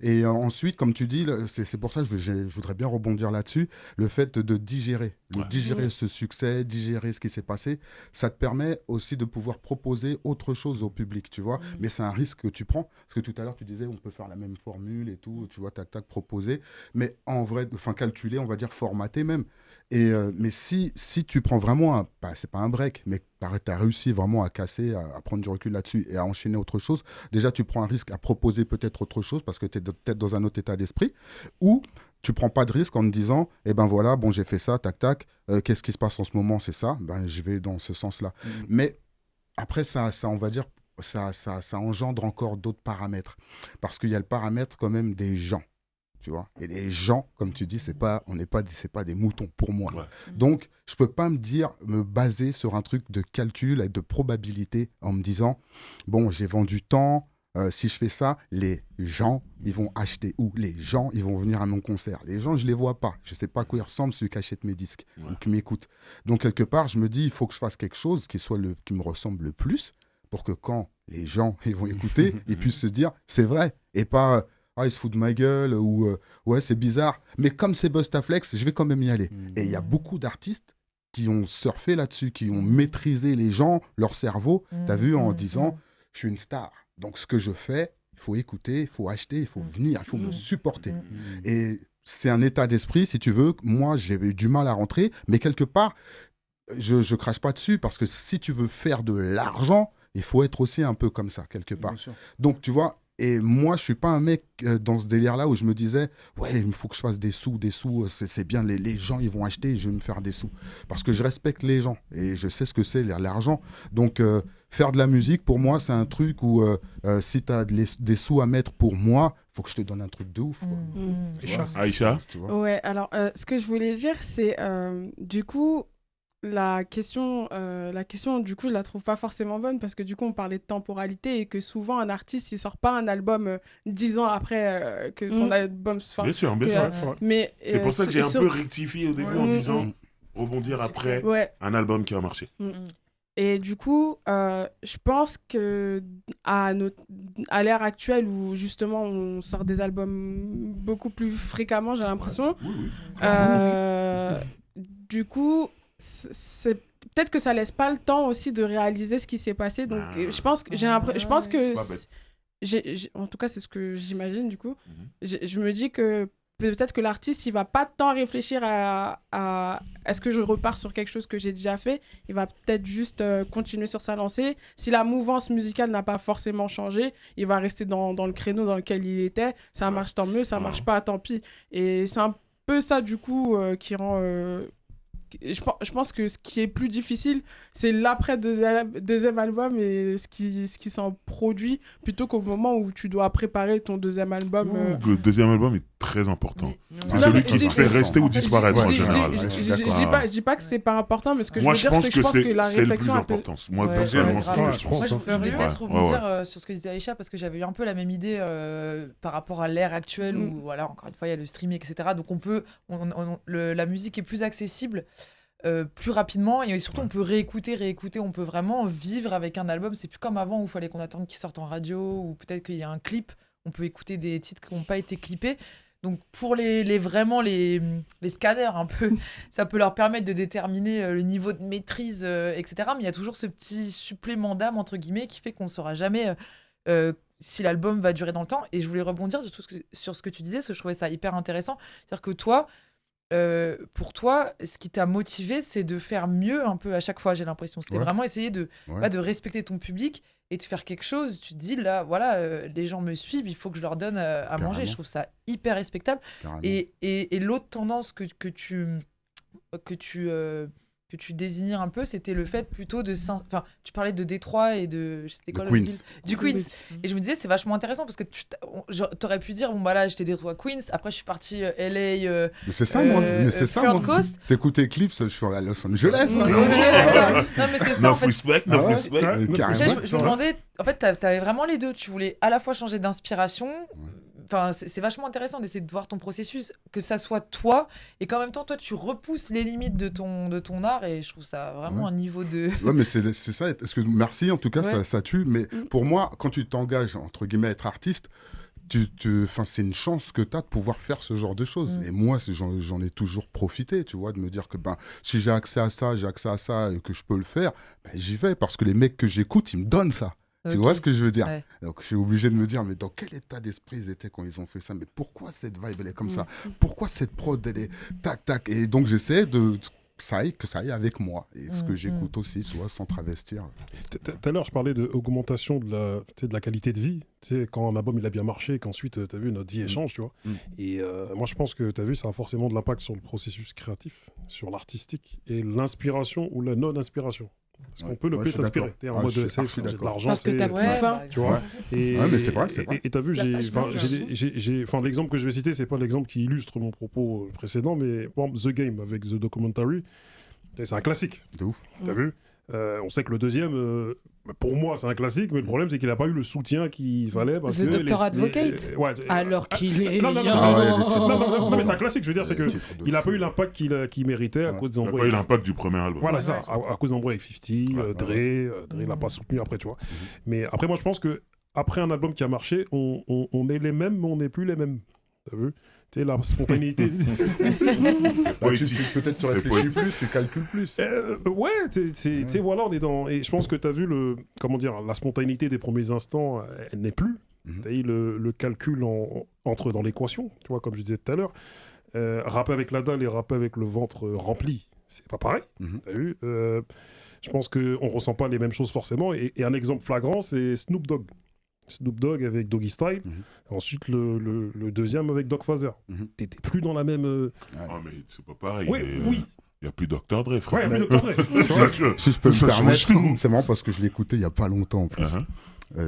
Et ensuite, comme tu dis, c'est pour ça que je voudrais bien rebondir là-dessus. Le fait de digérer, digérer ce succès, digérer ce qui s'est passé, ça te permet aussi de pouvoir proposer autre chose au public, tu vois. Mais c'est un risque que tu prends. Parce que tout à l'heure, tu disais, on peut faire la même formule et tout, tu vois, tac, proposer. Mais en vrai, enfin calculer, on va dire formater même. Et mais si tu prends vraiment c'est pas un break, mais tu as réussi vraiment à casser, à prendre du recul là-dessus et à enchaîner autre chose, déjà tu prends un risque à proposer peut-être autre chose parce que tu es peut-être dans un autre état d'esprit, ou tu prends pas de risque en te disant, eh ben voilà, bon j'ai fait ça, tac, qu'est-ce qui se passe en ce moment, c'est ça, ben je vais dans ce sens-là. Mais après ça on va dire, ça engendre encore d'autres paramètres, parce qu'il y a le paramètre quand même des gens. Tu vois, et les gens, comme tu dis, c'est pas des moutons pour moi. Donc, je peux pas me baser sur un truc de calcul et de probabilité en me disant, bon, j'ai vendu tant, si je fais ça, les gens, ils vont acheter, ou les gens, ils vont venir à mon concert. Les gens, je les vois pas. Je sais pas à quoi ils ressemblent, celui qui achète mes disques ou qui m'écoute. Donc, quelque part, je me dis, il faut que je fasse quelque chose qui me ressemble le plus pour que quand les gens ils vont écouter, ils puissent se dire, c'est vrai, et pas... il se fout de ma gueule, ou ouais, c'est bizarre. Mais comme c'est Bustaflex, je vais quand même y aller. Et il y a beaucoup d'artistes qui ont surfé là-dessus, qui ont maîtrisé les gens, leur cerveau, t'as vu, en disant, je suis une star. Donc ce que je fais, il faut écouter, il faut acheter, il faut venir, il faut me supporter. Et c'est un état d'esprit, si tu veux. Moi, j'ai eu du mal à rentrer, mais quelque part, je crache pas dessus, parce que si tu veux faire de l'argent, il faut être aussi un peu comme ça, quelque part. Donc, tu vois... Et moi, je suis pas un mec dans ce délire-là où je me disais, ouais, il faut que je fasse des sous, c'est bien, les gens, ils vont acheter, je vais me faire des sous. Parce que je respecte les gens et je sais ce que c'est l'argent. Donc, faire de la musique, pour moi, c'est un truc où si tu as des sous à mettre pour moi, il faut que je te donne un truc de ouf. Aïcha, tu vois. Ouais, alors, ce que je voulais dire, c'est du coup... La question, du coup, je la trouve pas forcément bonne parce que du coup, on parlait de temporalité et que souvent, un artiste, il sort pas un album 10 ans après que son album... Bien sûr. Mais, c'est pour ça que j'ai un peu rectifié au début en disant rebondir après un album qui a marché. Et du coup, je pense que à l'ère actuelle où justement on sort des albums beaucoup plus fréquemment, j'ai l'impression, du coup... c'est peut-être que ça laisse pas le temps aussi de réaliser ce qui s'est passé, donc je pense que en tout cas c'est ce que j'imagine du coup. Je me dis que peut-être que l'artiste il va pas tant réfléchir à est-ce que je repars sur quelque chose que j'ai déjà fait, il va peut-être juste continuer sur sa lancée. Si la mouvance musicale n'a pas forcément changé, il va rester dans le créneau dans lequel il était. Ça marche, tant mieux, ça marche pas, tant pis. Et c'est un peu ça du coup qui rend je pense que ce qui est plus difficile, c'est l'après deuxième album et ce qui s'en produit, plutôt qu'au moment où tu dois préparer ton deuxième album. Le deuxième album est très important. C'est celui qui te fait rester ou disparaître en général. Je dis pas que c'est pas important, mais ce que je veux dire, c'est que je pense que la réflexion... Moi, personnellement, c'est ce que je pense. Moi, je voulais peut-être rebondir sur ce que disait Aïcha, parce que j'avais eu un peu la même idée par rapport à l'ère actuelle où, voilà, encore une fois, il y a le streaming, etc. Donc, la musique est plus accessible plus rapidement et surtout on peut réécouter, on peut vraiment vivre avec un album. C'est plus comme avant où il fallait qu'on attende qu'il sorte en radio ou peut-être qu'il y a un clip, on peut écouter des titres qui n'ont pas été clippés. Donc pour vraiment les scanners un peu, ça peut leur permettre de déterminer le niveau de maîtrise, etc. Mais il y a toujours ce petit supplément d'âme, entre guillemets, qui fait qu'on ne saura jamais si l'album va durer dans le temps. Et je voulais rebondir sur ce que tu disais, parce que je trouvais ça hyper intéressant. C'est-à-dire que toi, pour toi, ce qui t'a motivé, c'est de faire mieux un peu à chaque fois, j'ai l'impression. C'était vraiment essayer de respecter ton public et de faire quelque chose. Tu te dis, là, voilà, les gens me suivent, il faut que je leur donne à manger. Je trouve ça hyper respectable. Et l'autre tendance que tu désignais un peu, c'était le fait plutôt de... Enfin, tu parlais de Détroit et de... C'était quoi, Queens. Du Queens. Et je me disais, c'est vachement intéressant parce que t'aurais pu dire, bon bah là, j'étais Détroit, Queens, après je suis parti LA, mais c'est ça, moi. Mais c'est ça, moi. Coast. T'écoutes Eclipse, je suis à Los Angeles. Non, mais c'est ça, en fait. Respect. Je me demandais, en fait, t'avais vraiment les deux. Tu voulais à la fois changer d'inspiration... Enfin, c'est vachement intéressant d'essayer de voir ton processus, que ça soit toi, et qu'en même temps, toi, tu repousses les limites de ton art, et je trouve ça vraiment un niveau de... Ouais, mais c'est ça. Merci, en tout cas, ça tue. Mais pour moi, quand tu t'engages, entre guillemets, à être artiste, c'est une chance que tu as de pouvoir faire ce genre de choses. Et moi, j'en ai toujours profité, tu vois, de me dire que si j'ai accès à ça, et que je peux le faire, j'y vais, parce que les mecs que j'écoute, ils me donnent ça. Tu vois ce que je veux dire? Donc je suis obligé de me dire, mais dans quel état d'esprit ils étaient quand ils ont fait ça? Mais pourquoi cette vibe, elle est comme ça? Pourquoi cette prod, elle est tac, tac? Et donc j'essaie que ça aille avec moi. Et ce que j'écoute aussi, soit sans travestir. Tout à l'heure, je parlais d'augmentation de la qualité de vie. Tu sais, quand un album il a bien marché, qu'ensuite, tu as vu, notre vie échange, tu vois. Et moi, je pense que, tu as vu, ça a forcément de l'impact sur le processus créatif, sur l'artistique, et l'inspiration ou la non-inspiration. Parce qu'on peut ne plus t'inspirer. T'es en mode j'ai de l'argent, parce que t'as plus faim. Tu vois. Mais c'est vrai. Et t'as vu, l'exemple que je vais citer, c'est pas l'exemple qui illustre mon propos précédent, mais par exemple, The Game avec The Documentary, c'est un classique. De ouf. T'as vu. On sait que le deuxième, pour moi, c'est un classique, mais le problème, c'est qu'il n'a pas eu le soutien qu'il fallait. Parce The que Doctor Advocate alors qu'il est... Non, mais c'est un classique, je veux dire, c'est qu'il n'a pas eu l'impact qu'il méritait à cause des embrouilles. Il n'a pas eu l'impact du premier album. Voilà, ça, à cause d'embrouilles avec 50, Dre l'a pas soutenu après, tu vois. Mais après, moi, je pense qu'après un album qui a marché, on est les mêmes, mais on n'est plus les mêmes. T'as vu? Tu sais, la spontanéité. Peut-être tu réfléchis plus, tu calcules plus. Voilà, on est dans. Et je pense que tu as vu la spontanéité des premiers instants, elle n'est plus. T'as vu, le calcul entre dans l'équation, tu vois, comme je disais tout à l'heure. Rapper avec la dalle et rapper avec le ventre rempli, c'est pas pareil. T'as vu je pense qu'on ressent pas les mêmes choses forcément. Et un exemple flagrant, c'est Snoop Dogg avec Doggy Style. Ensuite, le deuxième avec Dogfather. T'étais plus dans la même... Ah, mais c'est pas pareil. Oui. Il n'y a plus Dr. Dre, frère. Ouais, il n'y a plus Dr. Dre. Si je peux me permettre, c'est marrant parce que je l'ai écouté il n'y a pas longtemps en plus.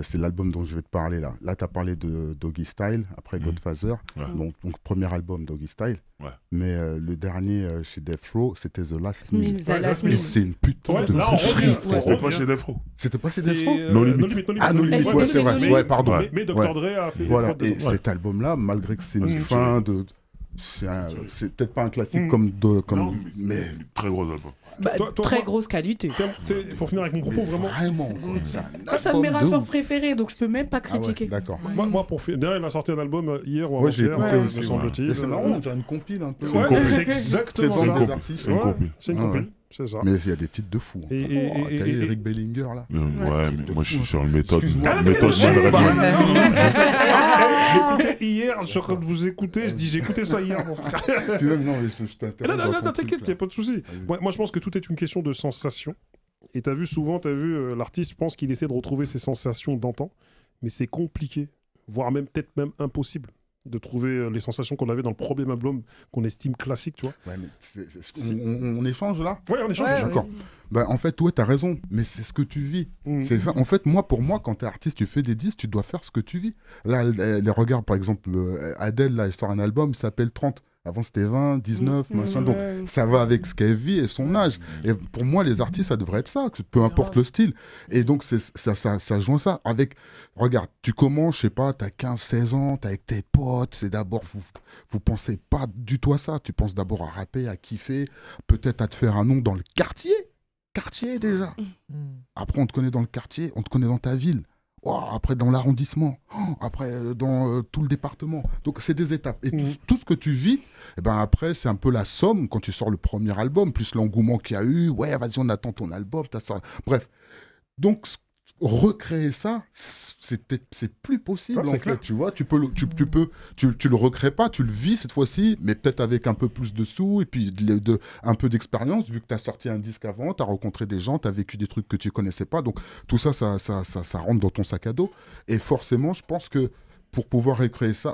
C'est l'album dont je vais te parler là. Là, tu as parlé de Doggy Style, après Godfather. Donc, premier album Doggy Style. Mais le dernier chez Death Row, c'était The Last Meal. C'est une putain de chiffre. C'était pas chez Death Row. C'était pas chez Death Row? No Limit. Ah, No Limit, ouais, c'est vrai. Ouais, pardon. Mais Dr. Dre a fait... Voilà, et cet album-là, malgré que c'est une fin de... C'est peut-être pas un classique mais très gros album. Très grosse qualité. Pour finir avec mon propos, vraiment. C'est un de mes rappeurs préférés, donc je peux même pas critiquer. D'accord. Moi, derrière, il a sorti un album hier ou j'ai écouté aussi. semble-t-il. Mais c'est marrant, on dirait une compile un peu. C'est exactement ça. C'est une compile. C'est ça. Mais il y a des titres de fou. T'as eu Eric Bellinger là? Ouais, mais moi je suis sur le méthode. J'écoutais hier, je suis en train de vous écouter, je dis j'ai écouté ça hier. Non, t'inquiète, il n'y a pas de souci. Moi je pense que tout est une question de sensation. Et t'as vu, l'artiste pense qu'il essaie de retrouver ses sensations d'antan, mais c'est compliqué, voire peut-être même impossible de trouver les sensations qu'on avait dans le premier album qu'on estime classique, tu vois. Ouais, mais on échange là? Ouais, on échange. D'accord. En fait, t'as raison, mais c'est ce que tu vis. C'est ça. En fait, pour moi, quand t'es artiste, tu fais des disques, tu dois faire ce que tu vis. Là, les regards, par exemple, Adèle, là, elle sort un album, il s'appelle 30. Avant, c'était 20, 19, machin. Donc, ça va avec ce qu'elle vit et son âge. Et pour moi, les artistes, ça devrait être ça, peu importe le style. Et donc, ça joint ça. Regarde, tu commences, je sais pas, t'as 15, 16 ans, t'es avec tes potes. C'est d'abord, vous pensez pas du tout à ça. Tu penses d'abord à rapper, à kiffer, peut-être à te faire un nom dans le quartier. Quartier, déjà. Après, on te connaît dans le quartier, on te connaît dans ta ville. après dans l'arrondissement, après dans tout le département. Donc c'est des étapes. Et tout ce que tu vis, et ben après c'est un peu la somme quand tu sors le premier album, plus l'engouement qu'il y a eu. Ouais, vas-y, on attend ton album. Bref. Donc recréer ça, c'est plus possible en fait. Clair. Tu vois, tu le recrées pas, tu le vis cette fois-ci, mais peut-être avec un peu plus de sous et puis un peu d'expérience, vu que tu as sorti un disque avant, tu as rencontré des gens, tu as vécu des trucs que tu connaissais pas, donc tout ça rentre dans ton sac à dos. Et forcément, je pense que pour pouvoir recréer ça,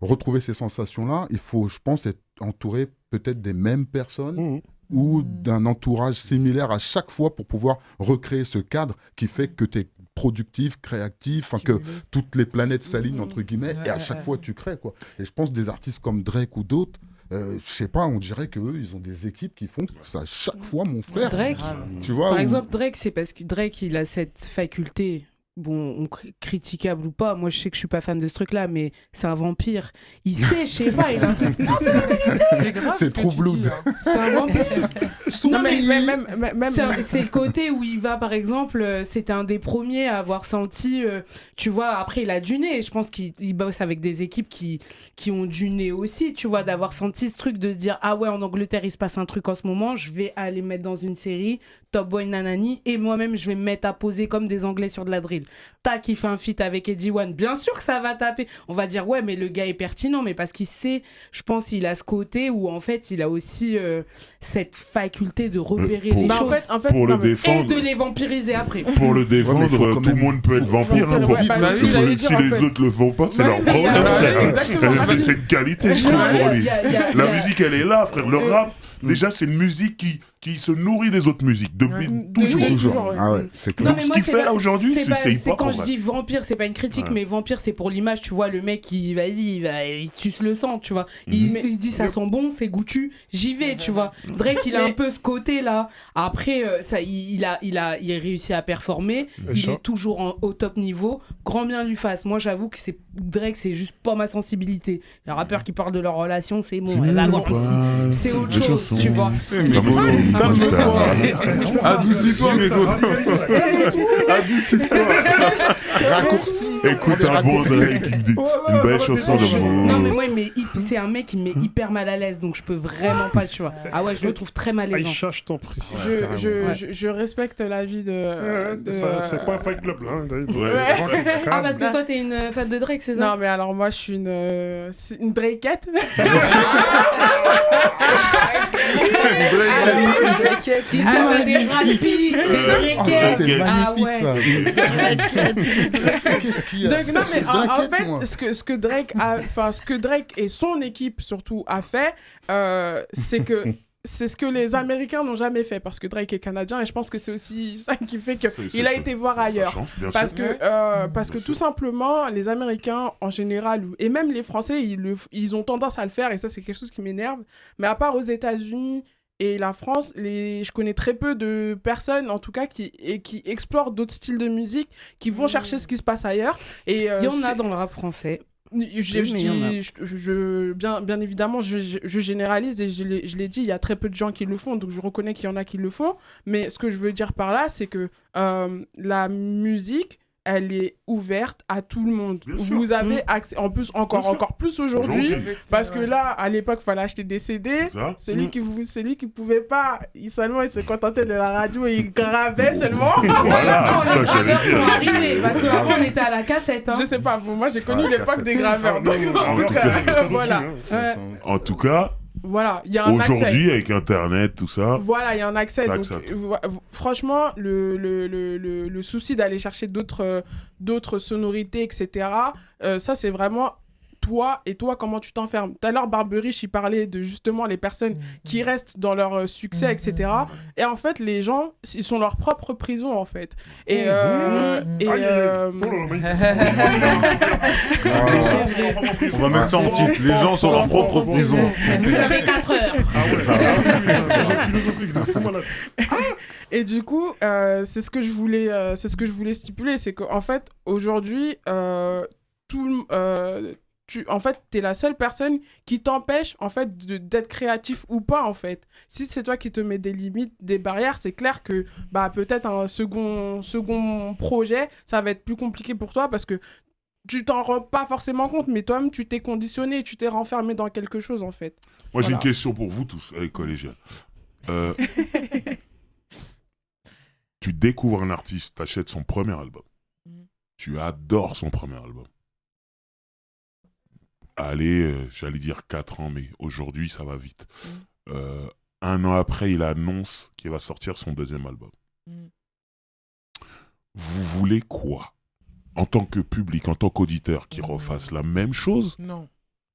retrouver ces sensations-là, il faut, je pense, être entouré peut-être des mêmes personnes. Ou d'un entourage similaire à chaque fois pour pouvoir recréer ce cadre qui fait que tu es productif, créatif, que toutes les planètes s'alignent, entre guillemets, et à chaque fois tu crées, quoi. Et je pense des artistes comme Drake ou d'autres, je sais pas, on dirait qu'eux, ils ont des équipes qui font ça chaque fois, mon frère. Drake, tu vois, par exemple, Drake, c'est parce que Drake, il a cette faculté... Bon, critiquable ou pas, moi je sais que je suis pas fan de ce truc-là, mais c'est un vampire. Il sait, je sais pas, il a un truc. Non, c'est la vérité. C'est grave. C'est True Blood. C'est un vampire. Non, mais c'est le côté où il va, par exemple, c'était un des premiers à avoir senti, tu vois, après il a du nez. Je pense qu'il bosse avec des équipes qui ont du nez aussi, tu vois, d'avoir senti ce truc de se dire, ah ouais, en Angleterre il se passe un truc en ce moment, je vais aller mettre dans une série, Top Boy Nanani, et moi-même je vais me mettre à poser comme des Anglais sur de la drill. Tac, il fait un feat avec Eddie One. Bien sûr que ça va taper. On va dire, ouais, mais le gars est pertinent, mais parce qu'il sait, je pense qu'il a ce côté où, en fait, il a aussi cette faculté de repérer les choses. En fait, pour le défendre. Et de les vampiriser après. Pour le défendre, tout le monde peut être vampire. Si les autres le font pas, c'est leur problème. C'est une qualité, je trouve, pour lui. La musique, elle est là, frère. Le rap, déjà, c'est une musique qui se nourrit des autres musiques depuis toujours. Ah ouais, c'est clair. Non, mais ce qu'il fait là aujourd'hui, c'est quand je dis vampire, c'est pas une critique, mais vampire, c'est pour l'image. Tu vois, le mec, il tue le sang, tu vois. Il dit ça sent bon, c'est goûtu, j'y vais, tu vois. Drake, il a un peu ce côté-là. Après, il réussit à performer. Il est toujours au top niveau. Grand bien lui fasse. Moi, j'avoue que Drake, c'est juste pas ma sensibilité. Les rappeurs qui parlent de leur relation, c'est bon. Elle va voir aussi. C'est autre chose, tu vois. Calme-toi. Adoucis-toi, Mégo. Adoucis-toi. Raccourci. Écoute un bon Drake, une belle chanson d'amour. Non, mais moi, c'est un mec qui me met hyper mal à l'aise, donc je peux vraiment pas, tu vois. Ah ouais, je le trouve très malaisant. Aïcha, je t'en prie. Je respecte l'avis de... C'est pas un fight club, là. Ah, parce que toi, t'es une fan de Drake, c'est ça? Non, mais alors moi, je suis une Drakette. Ils ont des rapides, des C'était Drakettes. Ah ouais. Qu'est-ce qu'il y a? Donc, non, mais en fait, ce que Drake et son équipe surtout a fait, c'est ce que les Américains n'ont jamais fait, parce que Drake est canadien, et je pense que c'est aussi ça qui fait qu'il a été voir ailleurs. Parce que tout simplement, les Américains en général, et même les Français, ils ont tendance à le faire, et ça c'est quelque chose qui m'énerve. Mais à part aux États-Unis et la France, je connais très peu de personnes, en tout cas, qui explorent d'autres styles de musique, qui vont chercher ce qui se passe ailleurs. Et, il y en a dans le rap français. Bien évidemment, je généralise et je l'ai dit, il y a très peu de gens qui le font, donc je reconnais qu'il y en a qui le font. Mais ce que je veux dire par là, c'est que la musique, elle est ouverte à tout le monde. Vous avez accès, en plus, encore plus aujourd'hui, parce que là, à l'époque, il fallait acheter des CD. Celui qui pouvait pas, il se contentait de la radio et il gravait seulement. Voilà, c'est ça que j'allais dire. Parce qu'avant, on était à la cassette. Je sais pas, moi j'ai connu l'époque des graveurs. En tout cas, voilà, il y a un accès. Aujourd'hui, avec Internet, tout ça. Voilà, il y a un accès. Donc, franchement, le souci d'aller chercher d'autres sonorités, etc., ça, c'est vraiment toi, comment tu t'enfermes. Tout à l'heure, Barberich, il parlait de justement les personnes qui restent dans leur succès, etc. Et en fait, les gens, ils sont leur propre prison, en fait. Et... On va mettre ça en titre. Les gens sont leur propre prison. Vous avez 4 heures. Et du coup, c'est ce que je voulais stipuler, c'est qu'en fait, aujourd'hui, en fait, t'es la seule personne qui t'empêche, en fait, d'être créatif ou pas, en fait. Si c'est toi qui te mets des limites, des barrières, c'est clair que, peut-être un second projet, ça va être plus compliqué pour toi parce que tu t'en rends pas forcément compte, mais toi-même, tu t'es conditionné, tu t'es renfermé dans quelque chose, en fait. Moi, j'ai une question pour vous tous, les collégiens. Tu découvres un artiste, t'achètes son premier album. Tu adores son premier album. Allez, j'allais dire 4 ans, mais aujourd'hui, ça va vite. 1 an après, il annonce qu'il va sortir son deuxième album. Vous voulez quoi? En tant que public, en tant qu'auditeur, qu'il refasse la même chose? Non.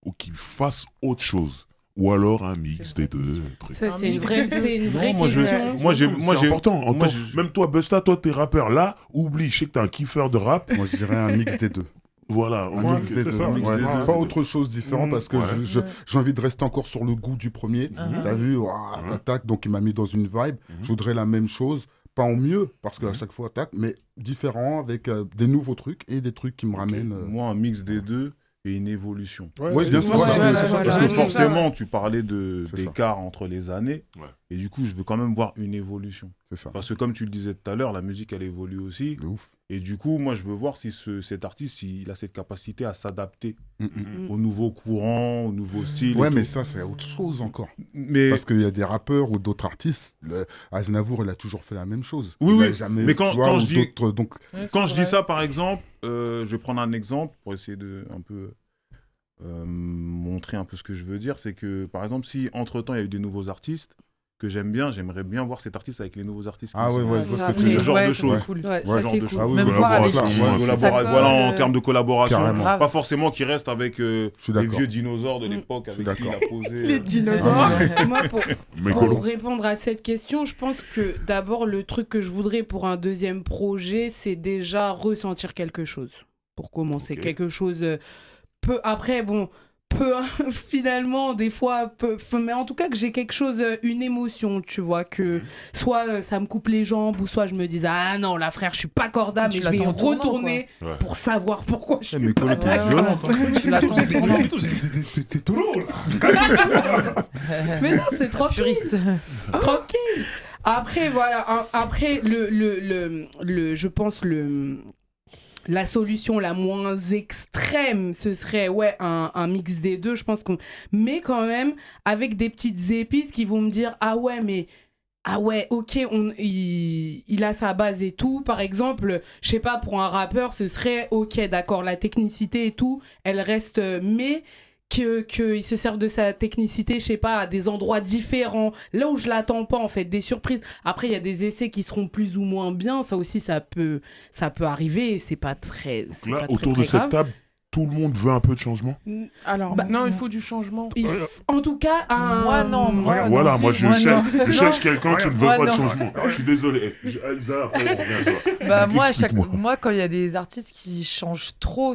Ou qu'il fasse autre chose? Ou alors un mix des deux trucs. Ça, c'est une vraie question. C'est important. Même toi, Busta, toi, t'es rappeur. Là, oublie, je sais que t'es un kiffeur de rap. Moi, je dirais un mix des deux. Voilà, un mix des deux. Pas autre chose différent parce que j'ai envie de rester encore sur le goût du premier. T'as vu, tac, donc il m'a mis dans une vibe. Je voudrais la même chose, pas en mieux, parce qu'à chaque fois, tac, mais différent avec des nouveaux trucs et des trucs qui me ramènent. Moi, un mix des deux. Et une évolution. Oui, bien sûr. Parce que forcément, tu parlais d'écart entre les années. Et du coup, je veux quand même voir une évolution. C'est ça. Parce que comme tu le disais tout à l'heure, la musique, elle évolue aussi. De ouf. Et du coup, moi, je veux voir si cet artiste, il a cette capacité à s'adapter aux nouveaux courants, aux nouveaux styles. Ouais, mais ça, c'est autre chose encore. Parce qu'il y a des rappeurs ou d'autres artistes. Aznavour, il a toujours fait la même chose. Oui. Jamais, mais quand je dis ça, par exemple, je vais prendre un exemple pour essayer de un peu montrer un peu ce que je veux dire. C'est que, par exemple, si entre-temps, il y a eu des nouveaux artistes que j'aime bien, j'aimerais bien voir cet artiste avec les nouveaux artistes. Ce genre de choses. Voilà, en termes de collaboration. Pas forcément qu'ils restent avec les vieux dinosaures de l'époque avec qui il a posé. Les dinosaures. Moi, pour répondre à cette question, je pense que d'abord, le truc que je voudrais pour un deuxième projet, c'est déjà ressentir quelque chose. Pour commencer, quelque chose peu... Après, bon... finalement des fois mais en tout cas que j'ai quelque chose, une émotion, tu vois, que soit ça me coupe les jambes ou soit je me dis ah non là frère je suis pas corda mais je vais retourner pour savoir pourquoi je suis pas violente. Tu l'attends t'es trop mais non c'est trop puriste tranquille. Après voilà, après je pense la solution la moins extrême, ce serait un mix des deux. Je pense mais quand même avec des petites épices qui vont me dire ok, il a sa base et tout. Par exemple, je sais pas, pour un rappeur, ce serait ok, d'accord, la technicité et tout, elle reste, mais qu'il se serve de sa technicité, je sais pas, à des endroits différents, là où je l'attends pas, en fait, des surprises. Après, il y a des essais qui seront plus ou moins bien, ça aussi, ça peut arriver, et c'est pas très là, autour de cette table, tout le monde veut un peu de changement. Alors, non, il faut du changement. En tout cas, moi non. Moi je cherche quelqu'un qui ne veut pas de changement. Je suis désolé. Elsa, après, on revient. Moi, quand il y a des artistes qui changent trop,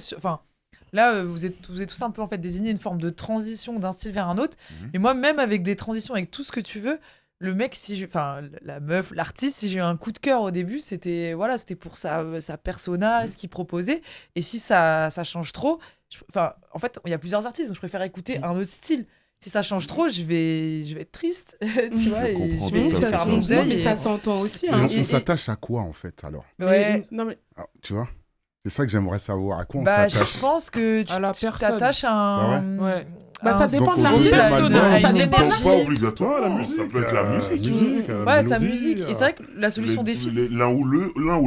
là, vous êtes tous un peu en fait désigné une forme de transition d'un style vers un autre. Mais moi, même avec des transitions, avec tout ce que tu veux, le mec, la meuf, l'artiste, si j'ai eu un coup de cœur au début, c'était pour sa persona, ce qu'il proposait. Et si ça change trop, en fait, il y a plusieurs artistes, donc je préfère écouter un autre style. Si ça change trop, je vais être triste, tu vois, et je vais faire mon deuil. Mais ça s'entend aussi. On s'attache à quoi, en fait, alors? Tu vois? C'est ça que j'aimerais savoir. À quoi on s'attache? Je pense que tu t'attaches à un... Ouais. Ça dépend de l'artiste. Ça dépend pas obligatoire la musique. Ça peut être la musique. Ouais, sa musique. Et c'est vrai que la solution des feats... L'un ou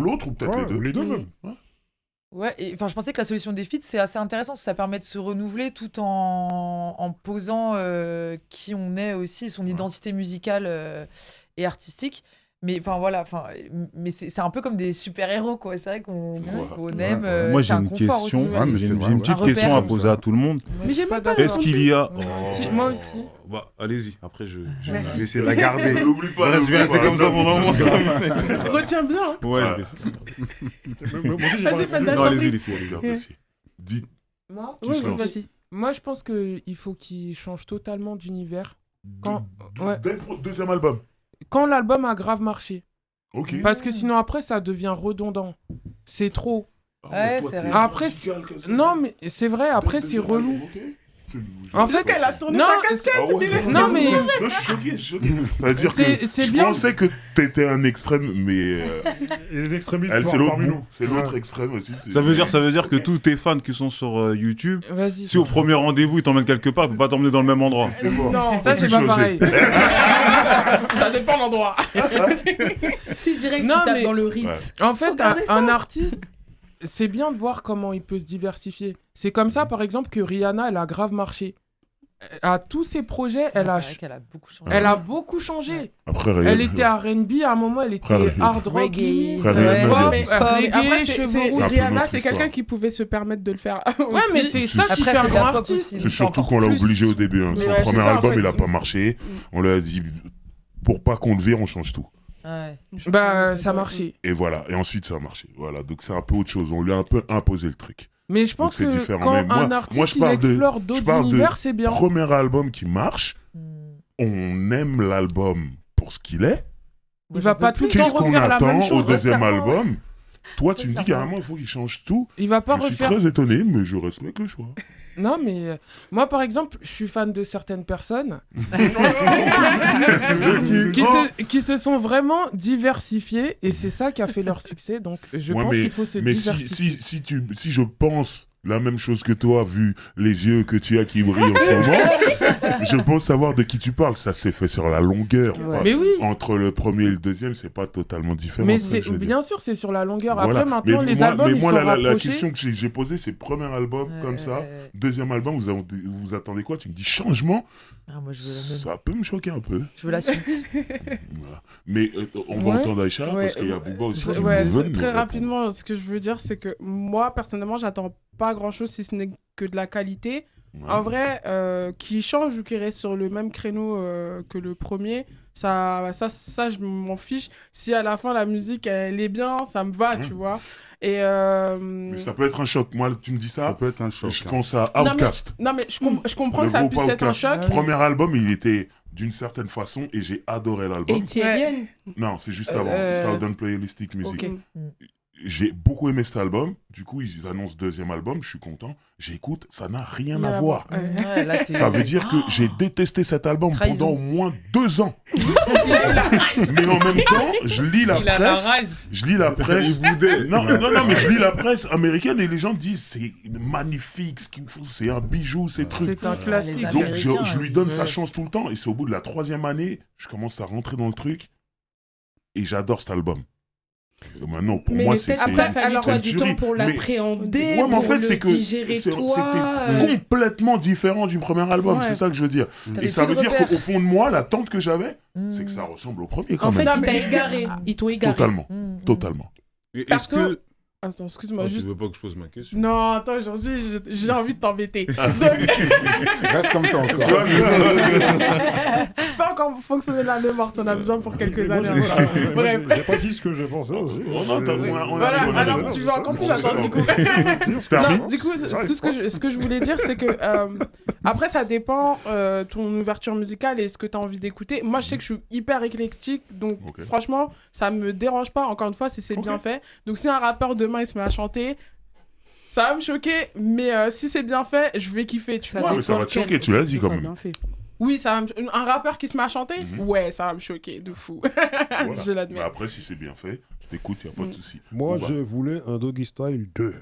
l'autre, ou peut-être les deux. Les deux même. Ouais, je pensais que la solution des feats, c'est assez intéressant, parce que ça permet de se renouveler tout en posant qui on est aussi, son identité musicale et artistique. Mais mais c'est un peu comme des super-héros, quoi. C'est vrai qu'on aime. Moi, j'ai une question. J'ai une petite question à poser à tout le monde. Mais j'ai pas Est-ce qu'il y a... Moi aussi. Allez-y, après je vais essayer de la garder. N'oublie pas. Je vais rester comme ça pendant un moment. Retiens bien. Ouais, je vais Vas-y, Non, allez-y, les filles. Dites. Moi, vas-y. Moi, je pense qu'il faut qu'il change totalement d'univers. Dès le deuxième album. Quand l'album a grave marché. Ok. Parce que sinon, après, ça devient redondant. C'est trop. Ouais, c'est vrai. Après, non, mais c'est vrai, après, c'est relou. En fait, elle a tourné non, sa casquette. non, mais Non, je suis choqué. C'est-à-dire que c'est je bien. pensais que t'étais un extrême, mais Les extrémistes, elle, c'est parmi l'autre nous. bout. C'est l'autre extrême aussi. Ça veut dire que tous tes fans qui sont sur YouTube, Vas-y. si au premier rendez-vous ils t'emmènent quelque part, ils peuvent pas t'emmener dans le même endroit. C'est bon. Non, Ça, c'est pas pareil. ça dépend l'endroit. Si direct, Non, tu tapes mais- dans le Ritz. En fait, garder ça. un artiste, c'est bien de voir comment il peut se diversifier. C'est comme ça, par exemple, que Rihanna, elle a grave marché. À tous ses projets, elle a, C'est vrai qu'elle a beaucoup changé. elle a beaucoup changé. Après, Elle était R&B, à un moment, elle était Frère, hard rock, reggae. limite. Frère, Ouais, Rihanna, mais, elle- reggae, après, cheveux c'est rouges. un peu Rihanna, notre c'est histoire. quelqu'un qui pouvait se permettre de le faire. Ouais, mais c'est ça qui Après, fait un c'est de grand la pop artiste. aussi. C'est donc surtout encore qu'on l'a plus. obligé au début. Hein. Mais Son ouais, premier c'est ça, en album, fait. il a pas marché. On lui a dit, pour pas qu'on le vire, on change tout. Ouais. Bah, ça marchait. Et voilà. Et ensuite, ça a marché. Voilà. Donc, c'est un peu autre chose. On lui a un peu imposé le truc. Mais je pense Donc, c'est que différent. quand Mais moi- un moi, artiste je il parle de- explore je d'autres parle de univers, c'est bien. Premier album qui marche, Hmm. on aime l'album pour ce qu'il est. Il va pas tout le temps Qu'est-ce qu'on refaire la même attend au chose. deuxième récemment. album? Toi, tu me dis Récemment. carrément, il faut qu'il change tout. Il va pas Je suis refaire. très étonné, mais je respecte le choix. Non, mais moi, par exemple, je suis fan de certaines personnes qui se sont vraiment diversifiées et c'est ça qui a fait leur succès. Donc, je Ouais, pense mais- qu'il faut se Mais diversifier. si je pense la même chose que toi, vu les yeux que tu as qui brillent en ce moment, je pense savoir de qui tu parles. Ça s'est fait sur la longueur. Ouais. Mais oui, Entre le premier et le deuxième, c'est pas totalement différent. mais ça, c'est je veux dire. bien sûr, c'est sur la longueur. Voilà. Après, maintenant, Mais les moi- albums, mais ils moi, sont la rapprochés. question que j'ai posée, c'est premier album Ouais, comme ça. ouais. Deuxième album, vous attendez quoi? Tu me dis changement? Ah, moi, je veux la même. Ça peut me choquer un peu. Je veux la suite. Voilà. Mais on va Ouais. entendre Aïcha, Ouais. parce qu'il y a Booba aussi qui Ouais, veut nous très répondre. rapidement, ce que je veux dire, c'est que moi, personnellement, j'attends pas grand-chose si ce n'est que de la qualité. Ouais. En vrai, qu'il change ou qu'il reste sur le même créneau que le premier, ça, je m'en fiche. Si à la fin, la musique, elle est bien, ça me va, tu vois. Et, Mais ça peut être un choc. Moi, tu me dis Ça ça, peut être un choc. je hein. pense à Non, mais- Outkast. Non, mais je comprends Le que ça groupe puisse être un Outkast. choc. Ah oui. Premier album, il était d'une certaine façon et j'ai adoré l'album. Et Thierry, Non, c'est juste avant. Southern Playalistic Music. ok. J'ai beaucoup aimé cet album. Du coup, ils annoncent deuxième album. Je suis content. J'écoute. Ça n'a rien à voir. Ouais. Ouais, là, t'es- Ça veut dire que j'ai détesté cet album Trahison. pendant au moins 2 ans. Mais en même temps, je lis la presse. Je lis la presse. Non, mais je lis la presse américaine et les gens disent c'est magnifique, ce qu'il faut, c'est un bijou, ces trucs. C'est un classique. les Donc Américains, je lui donne ouais. sa chance tout le temps et c'est au bout de la 3e année, je commence à rentrer dans le truc et j'adore cet album. Maintenant, pour Mais moi, c'est Après, il a fallu alors, quoi, une du tuerie. temps pour Mais- l'appréhender, Ouais, mais en pour fait, le c'est que digérer c'était toi. complètement différent du premier album, Ouais. c'est ça que je veux dire. T'avais Et ça plus veut de dire repères. qu'au fond de moi, l'attente que j'avais, Hmm. c'est que ça ressemble au premier quand En fait, même. il t'a égaré. Il t'a égaré. Totalement, Hmm. totalement. Et est-ce Perso- que. Attends, excuse-moi, Oh, tu juste. veux pas que je pose ma question? Non, attends, aujourd'hui, j'ai envie de t'embêter. Reste comme ça encore. Fais encore fonctionner la mémoire, t'en as besoin pour quelques Moi, années. j'ai- voilà. moi, Bref. j'ai pas dit ce que je pensais aussi. Oh non, t'as- on a Voilà, rigolé. alors tu veux encore plus, attends, du coup. T'arrives Non, du coup, tout ce que je voulais dire, c'est que après, ça dépend ton ouverture musicale et ce que tu as envie d'écouter. Moi, je sais que je suis hyper éclectique, donc Ok. franchement, ça me dérange pas, encore une fois, si c'est Ok. bien fait. Donc, si un rappeur demain il se met à chanter, ça va me choquer, mais si c'est bien fait, je vais kiffer, tu Ça vois. Ouais, mais ça va te choquer, tu l'as dit quand même. Oui, ça va un rappeur qui se met à chanter, Mhm. ouais, ça va me choquer, de fou. Voilà. Je l'admets. Mais après, si c'est bien fait, t'écoutes, y a pas de souci. Moi, Bon, je voulais un Doggy Style 2.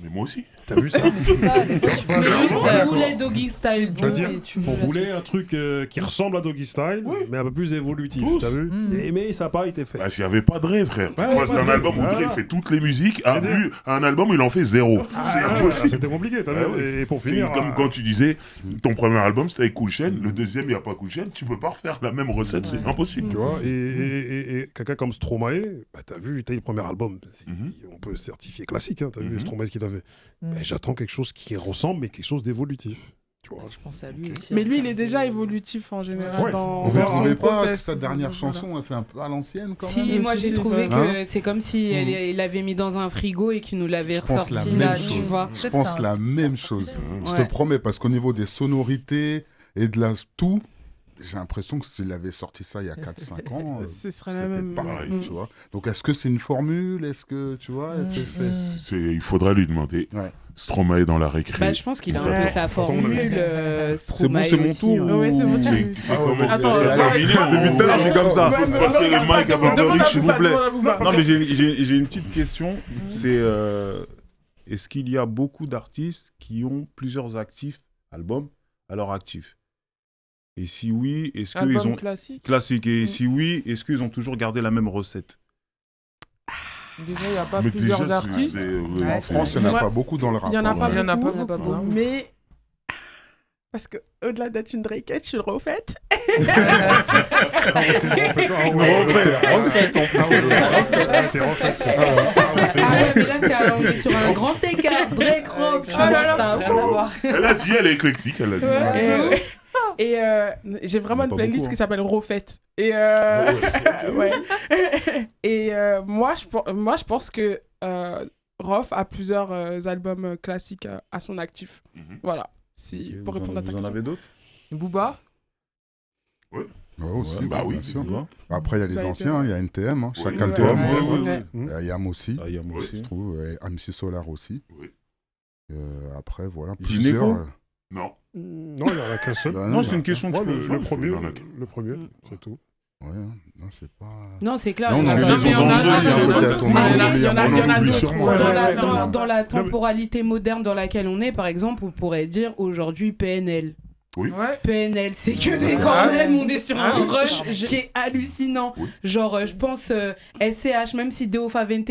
Mais moi aussi. T'as vu ça? C'est ça, des fois, tu Mais fais- juste, Ouais, on voulait Doggy Style. Je veux dire, et tu veux On la voulait suite. un truc qui ressemble à Doggy Style, mais un peu plus évolutif, Tous. t'as vu? Mm. Mais ça n'a pas été fait. Bah, s'il n'y avait pas Dre, frère. Ouais, Moi, c'est pas un Dre. album où Dre Voilà. fait toutes les musiques. C'est bien. Un album, il en fait 0. C'est Ah, impossible. C'était compliqué, t'as vu? Ah oui. Et pour C'est finir... comme quand tu disais, ton premier album, c'était avec Cool Chain. Le deuxième, il n'y a pas Cool Chain. Tu peux pas refaire la même recette. C'est impossible. Tu vois, et quelqu'un comme Stromae, bah, t'as vu, t'as eu le premier album, on peut certifier classique, hein, t'as vu Stromae ce qu'il avait. Mm. Bah, j'attends quelque chose qui ressemble, mais quelque chose d'évolutif. Tu vois. Je pense à lui aussi. Mais en lui, il termes est de- déjà évolutif en général Ouais. dans On verra. dans Vous son trouvez pas que process. sa dernière Voilà. chanson, elle fait un peu à l'ancienne quand Si, même moi j'ai trouvé que Hein c'est comme si il l'avait mis dans un frigo et qu'il nous l'avait Je pense ressorti la là, même tu chose. vois. Je Peut-être pense ça. la même chose. Je te Ouais. promets, parce qu'au niveau des sonorités et de la tout, j'ai l'impression que s'il avait sorti ça il y a 4-5 ans, ce serait c'était même pareil, tu vois. Donc est-ce que c'est une formule? Est-ce que, tu vois, il faudrait lui demander. Ouais. Stromae dans la récré. Bah, je pense qu'il a un peu sa formule. Stromae c'est mon aussi, tour. hein. Ouais, c'est bon, tu... Attends, depuis tout à l'heure, je suis comme ça. Passez le mic à Barbery, s'il vous plaît. Non, mais j'ai une petite question. C'est est-ce qu'il y a beaucoup d'artistes qui ont plusieurs albums à leur actif? Et si oui, est-ce qu'ils ont classique? Et si oui, est-ce qu'ils ont toujours gardé la même recette? Déjà, il n'y a pas plusieurs artistes. En France, il n'y en a pas beaucoup dans le rap. Il n'y en a pas beaucoup. Mais parce que au-delà d'être une Drakeette, je suis le refaite. Mais là, on est sur un grand écart. Drake, Rof, tu vois, ça n'a rien à voir. Elle a dit, elle est éclectique, elle a dit. Et j'ai vraiment une playlist qui s'appelle Refait. Et moi, je pense que Rof a plusieurs albums classiques à son actif. Voilà. Pour répondre à ta question. Vous en avez d'autres? Booba? Oui. Aussi, bah oui, bien sûr. Après, il y a les anciens, il y a NTM, chaque NTM. Il y a Yam aussi, je trouve, et MC Solar aussi. Après, voilà, plusieurs. Non. Non, il n'y en a qu'un seul. Non, c'est une question de le premier, c'est tout. Ouais, non, c'est pas. Non, c'est clair. Il y en a d'autres. Dans la temporalité moderne dans laquelle on est, par exemple, on pourrait dire aujourd'hui PNL. Oui. PNL, c'est que des quand même, on est sur un rush qui est hallucinant. Oui. Genre, je pense SCH, même si Deo Favente,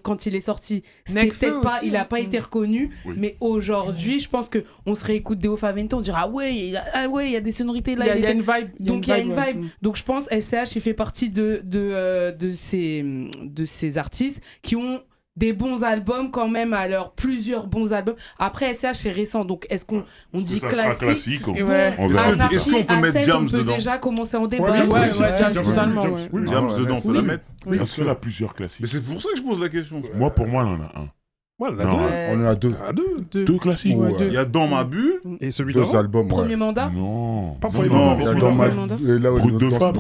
quand il est sorti, c'était peut-être pas, il a pas été reconnu, mais aujourd'hui, je pense que on se réécoute Deo Favente, on dira ah ouais, il y a des sonorités là, il y a une vibe. Donc il y a une vibe. Donc je pense SCH, il fait partie de ces artistes qui ont des bons albums quand même, plusieurs bons albums. Après, SCH c'est récent, donc est-ce qu'on dit classique? Est-ce qu'on peut mettre Jams dedans? On peut déjà commencer en débat. Ouais, Jams totalement. Jams dedans, on peut la mettre? Est-ce qu'elle a plusieurs classiques? Mais c'est pour ça que je pose la question. Pour moi, elle en a un. Ouais, on en a deux. Deux classiques. Il y a Dans ma bulle. Et celui d'avant. Deux albums. Premier mandat. Non. Pas premier mandat. Il y a Dans ma bulle. Brut de femme.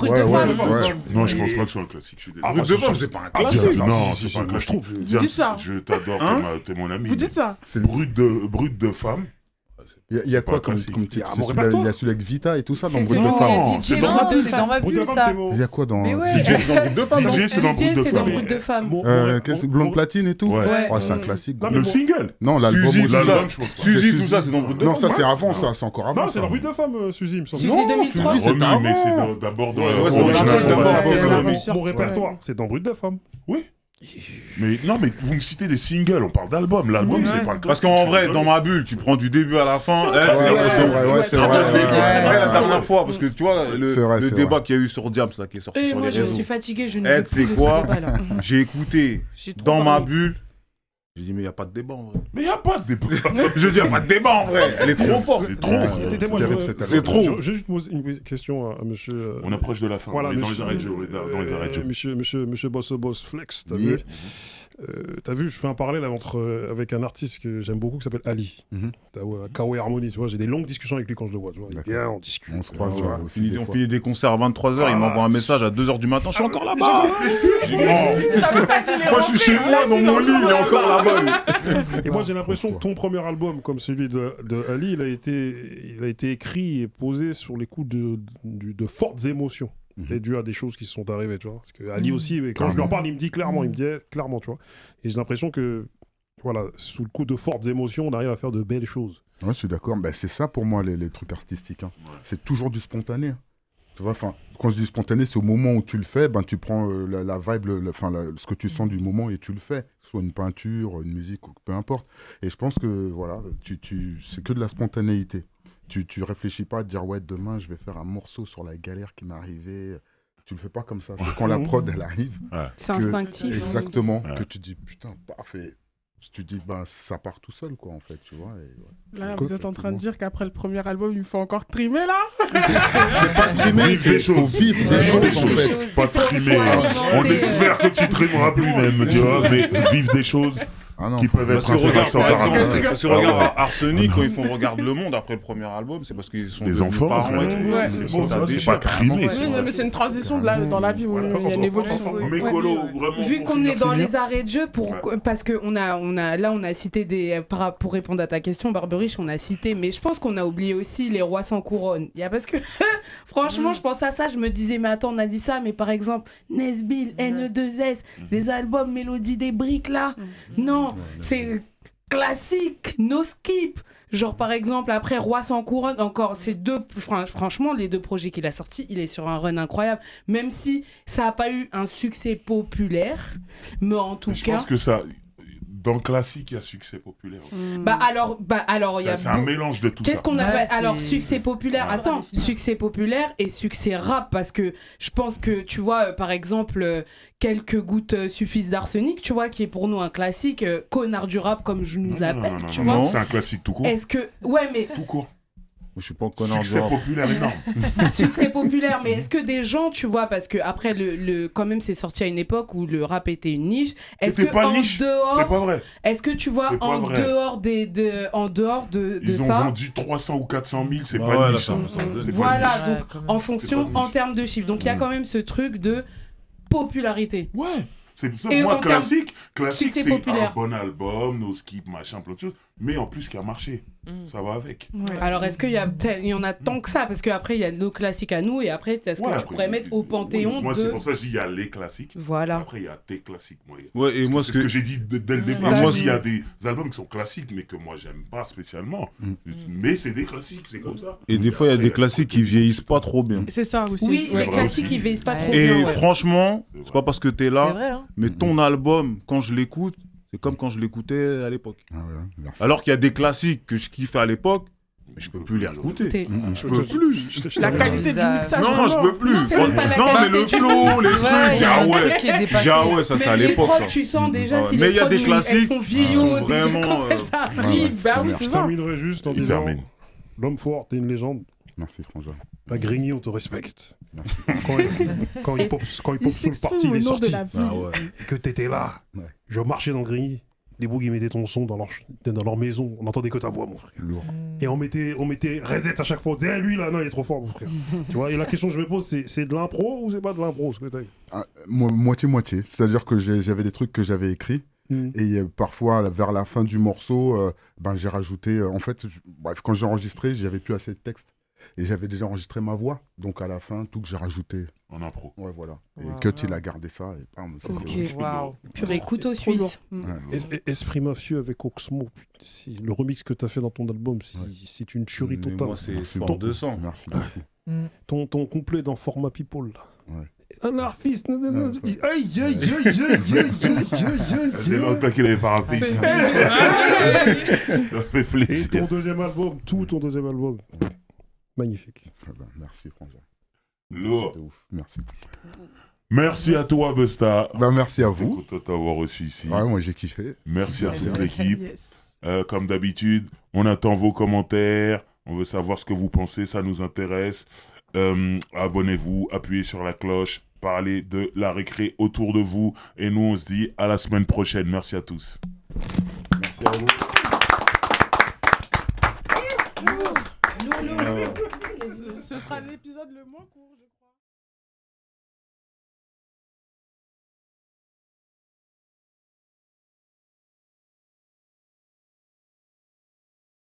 Non, je pense pas que ce soit un classique. Brut de femme, c'est pas un classique. Non, c'est pas un classique. Vous dites ça. Je t'adore, t'es mon ami. Vous dites ça. C'est Brut de femme. Il y a quoi comme titre? Il y a celui avec Vita et tout ça dans Brut de femme. C'est dans ma bulle, ça. Il y a quoi dans DJ, c'est dans Brut de femme. DJ, c'est dans Brut de femme. Blonde Platine et tout? Ouais. C'est un classique. Le single? Non, l'album, je pense pas. Suzy, tout ça, c'est dans Brut de femme. Non, ça c'est avant, ça, c'est encore avant. Non, c'est dans Brut de femme, Suzy, il me semble. Suzy 2003. C'est avant. Mais c'est d'abord dans mon répertoire. C'est dans Brut de femme. Oui. Mais non, mais vous me citez des singles, on parle d'album. L'album, c'est pas le classique. Parce qu'en vrai, Dans ma bulle, tu prends du début à la fin. C'est vrai. La dernière fois, parce que tu vois, le débat qu'il y a eu sur Diams, là, qui est sorti sur les réseaux. Moi, je suis fatiguée, je ne veux plus c'est de ce quoi? débat, là. J'ai écouté Dans ma bulle. J'ai dit, mais il n'y a pas de débat en vrai. Mais il n'y a pas de débat. Je dis, il n'y a pas de débat en vrai. Elle est trop forte. C'est trop. C'est trop. Je vais juste poser une question à monsieur. On approche de la fin. Voilà, on est dans les arrêts de jeu. Monsieur Boss Flex, t'as vu? T'as vu, je fais un parallèle avec un artiste que j'aime beaucoup qui s'appelle Ali. Kawe Harmony, tu vois, j'ai des longues discussions avec lui quand je le vois. Tu vois. Bien, on discute. On se croise. On finit des concerts à 23h, il m'envoie un message à 2h du matin, je suis encore là-bas. Moi, je suis chez moi, dans mon lit, il est encore là-bas. Et moi, j'ai l'impression que ton premier album, comme celui de Ali, il a été écrit et posé sur les coups de fortes émotions. C'est dû à des choses qui se sont arrivées, tu vois. Parce que Ali aussi, quand je lui en parle, il me dit clairement, tu vois. Et j'ai l'impression que, voilà, sous le coup de fortes émotions, on arrive à faire de belles choses. Ouais, je suis d'accord. C'est ça pour moi, les trucs artistiques. Hein. Ouais. C'est toujours du spontané. Hein. Tu vois, quand je dis spontané, c'est au moment où tu le fais, tu prends la vibe, ce que tu sens du moment et tu le fais. Soit une peinture, une musique, peu importe. Et je pense que, voilà, c'est que de la spontanéité. Tu réfléchis pas à te dire ouais, demain je vais faire un morceau sur la galère qui m'est arrivée. Tu le fais pas comme ça. C'est quand la prod elle arrive. C'est instinctif. Exactement. Que tu dis putain parfait. Tu dis ça part tout seul quoi en fait tu vois. Et, là vous êtes en train de dire qu'après le premier album il faut encore trimer là. C'est pas trimer, c'est faut vivre des choses en fait. Pas trimer. On espère que tu trimeras plus même tu vois mais vivre des choses. qui peuvent être intéressants par rapport. Parce que regarde Arsenic, quand ils font Regarde le Monde après le premier album, c'est parce qu'ils sont des enfants, parents et tout. Ouais. C'est pas crimé. Mais c'est une transition dans la vie où il y a une évolution. Mais Colo, vraiment. Vu qu'on est dans les arrêts de jeu, parce qu'on a cité pour répondre à ta question, Barberiche, on a cité, mais je pense qu'on a oublié aussi les rois sans couronne. Parce que franchement, je pense à ça, je me disais, mais attends, on a dit ça, mais par exemple, Nesbill, NE2S, des albums Mélodie des briques là, non, c'est classique, no skip. Genre par exemple, après Roi sans couronne, encore ces deux, franchement, les deux projets qu'il a sortis, il est sur un run incroyable, même si ça n'a pas eu un succès populaire, mais en tout cas... Je pense que ça... Dans le classique, il y a succès populaire. Alors il y a c'est un mélange de tout ça. Qu'est-ce qu'on appelle alors succès populaire? Attends, succès populaire et succès rap, parce que je pense que tu vois, par exemple, quelques gouttes suffisent d'arsenic, tu vois, qui est pour nous un classique, connard du rap comme je nous appelle, tu vois. C'est un classique tout court. Est-ce que mais tout court. Je suis pas un connard du rap. Succès populaire énorme. Succès populaire, mais est-ce que des gens, tu vois, parce que après quand même c'est sorti à une époque où le rap était une niche. Est-ce que pas en niche, dehors, c'est pas vrai. Est-ce que tu vois en dehors de ils ça, ont vendu 300 ou 400 000, c'est pas niche. Voilà, donc en fonction, en termes de chiffres. Donc il y a quand même ce truc de popularité. Ouais. C'est ça, et moi, classique c'est populaire. Un bon album, no skip, machin, plein de choses, mais en plus qui a marché. Ça va avec. Ouais. Alors, est-ce qu'il y en a tant que ça? Parce qu'après, il y a nos classiques à nous, et après, est-ce que je pourrais mettre au panthéon moi, c'est pour ça que je dis il y a les classiques. Voilà. Après, il y a tes classiques. C'est ce que j'ai dit dès le départ. Moi, il y a des albums qui sont classiques, mais que moi, j'aime pas spécialement. Mais c'est des classiques, c'est comme ça. Et des fois, il y a des classiques qui vieillissent pas trop bien. C'est ça aussi. Oui, les classiques, ils vieillissent pas trop bien. Et franchement, c'est pas parce que t'es là, vrai, hein. mais ton album, quand je l'écoute, c'est comme quand je l'écoutais à l'époque. Merci. Alors qu'il y a des classiques que je kiffais à l'époque, mais je peux plus les écouter. Je peux plus. La qualité du mixage. Non, je peux plus. Non, mais le flow, les trucs, ah ouais, ça c'est à l'époque. Tu sens déjà si mais les il y a des classiques qui sont vraiment. Ça arrive. Je terminerai juste en disant l'homme fort, t'es une légende. Merci Frangin. À Grigny, on te respecte. Quand il pop sous le parti, il est sorti. Et que t'étais là. Je marchais dans Grigny. Les bougs, ils mettaient ton son dans leur maison. On n'entendait que ta voix, mon frère. Lourd. Et on mettait reset à chaque fois. On disait, lui là, non, il est trop fort, mon frère. Tu vois, et la question que je me pose, c'est de l'impro ou c'est pas de l'impro, ce que t'as? Moitié-moitié. C'est-à-dire que j'avais des trucs que j'avais écrits. Et parfois, vers la fin du morceau, j'ai rajouté. En fait, quand j'ai enregistré, j'avais plus assez de texte. Et j'avais déjà enregistré ma voix. Donc à la fin, tout que j'ai rajouté. En impro. Ouais, voilà. Et Cut, il a gardé ça. Et bam, ok, waouh. Purée, couteau suisse. Esprit mafieux avec Oxmo. Le remix que tu as fait dans ton album, c'est une tuerie totale. Moi, c'est Sport 200. Merci beaucoup. Ton couplet dans Format People, là. Ouais. Un artiste, aïe, aïe, aïe, aïe, aïe, aïe. C'est longtemps qu'il avait pas rappelé ici. Ça fait plaisir. Et ton deuxième album, tout ton deuxième album. Magnifique. Merci, Frangin. Lourd. Merci. Merci à toi, Busta. Merci à vous. Content de t'avoir reçu ici. Ouais, moi j'ai kiffé. Merci à toute l'équipe. Comme d'habitude, on attend vos commentaires. On veut savoir ce que vous pensez, ça nous intéresse. Abonnez-vous, appuyez sur la cloche, parlez de la récré autour de vous. Et nous, on se dit à la semaine prochaine. Merci à tous. Merci à vous. Ce sera l'épisode le moins court.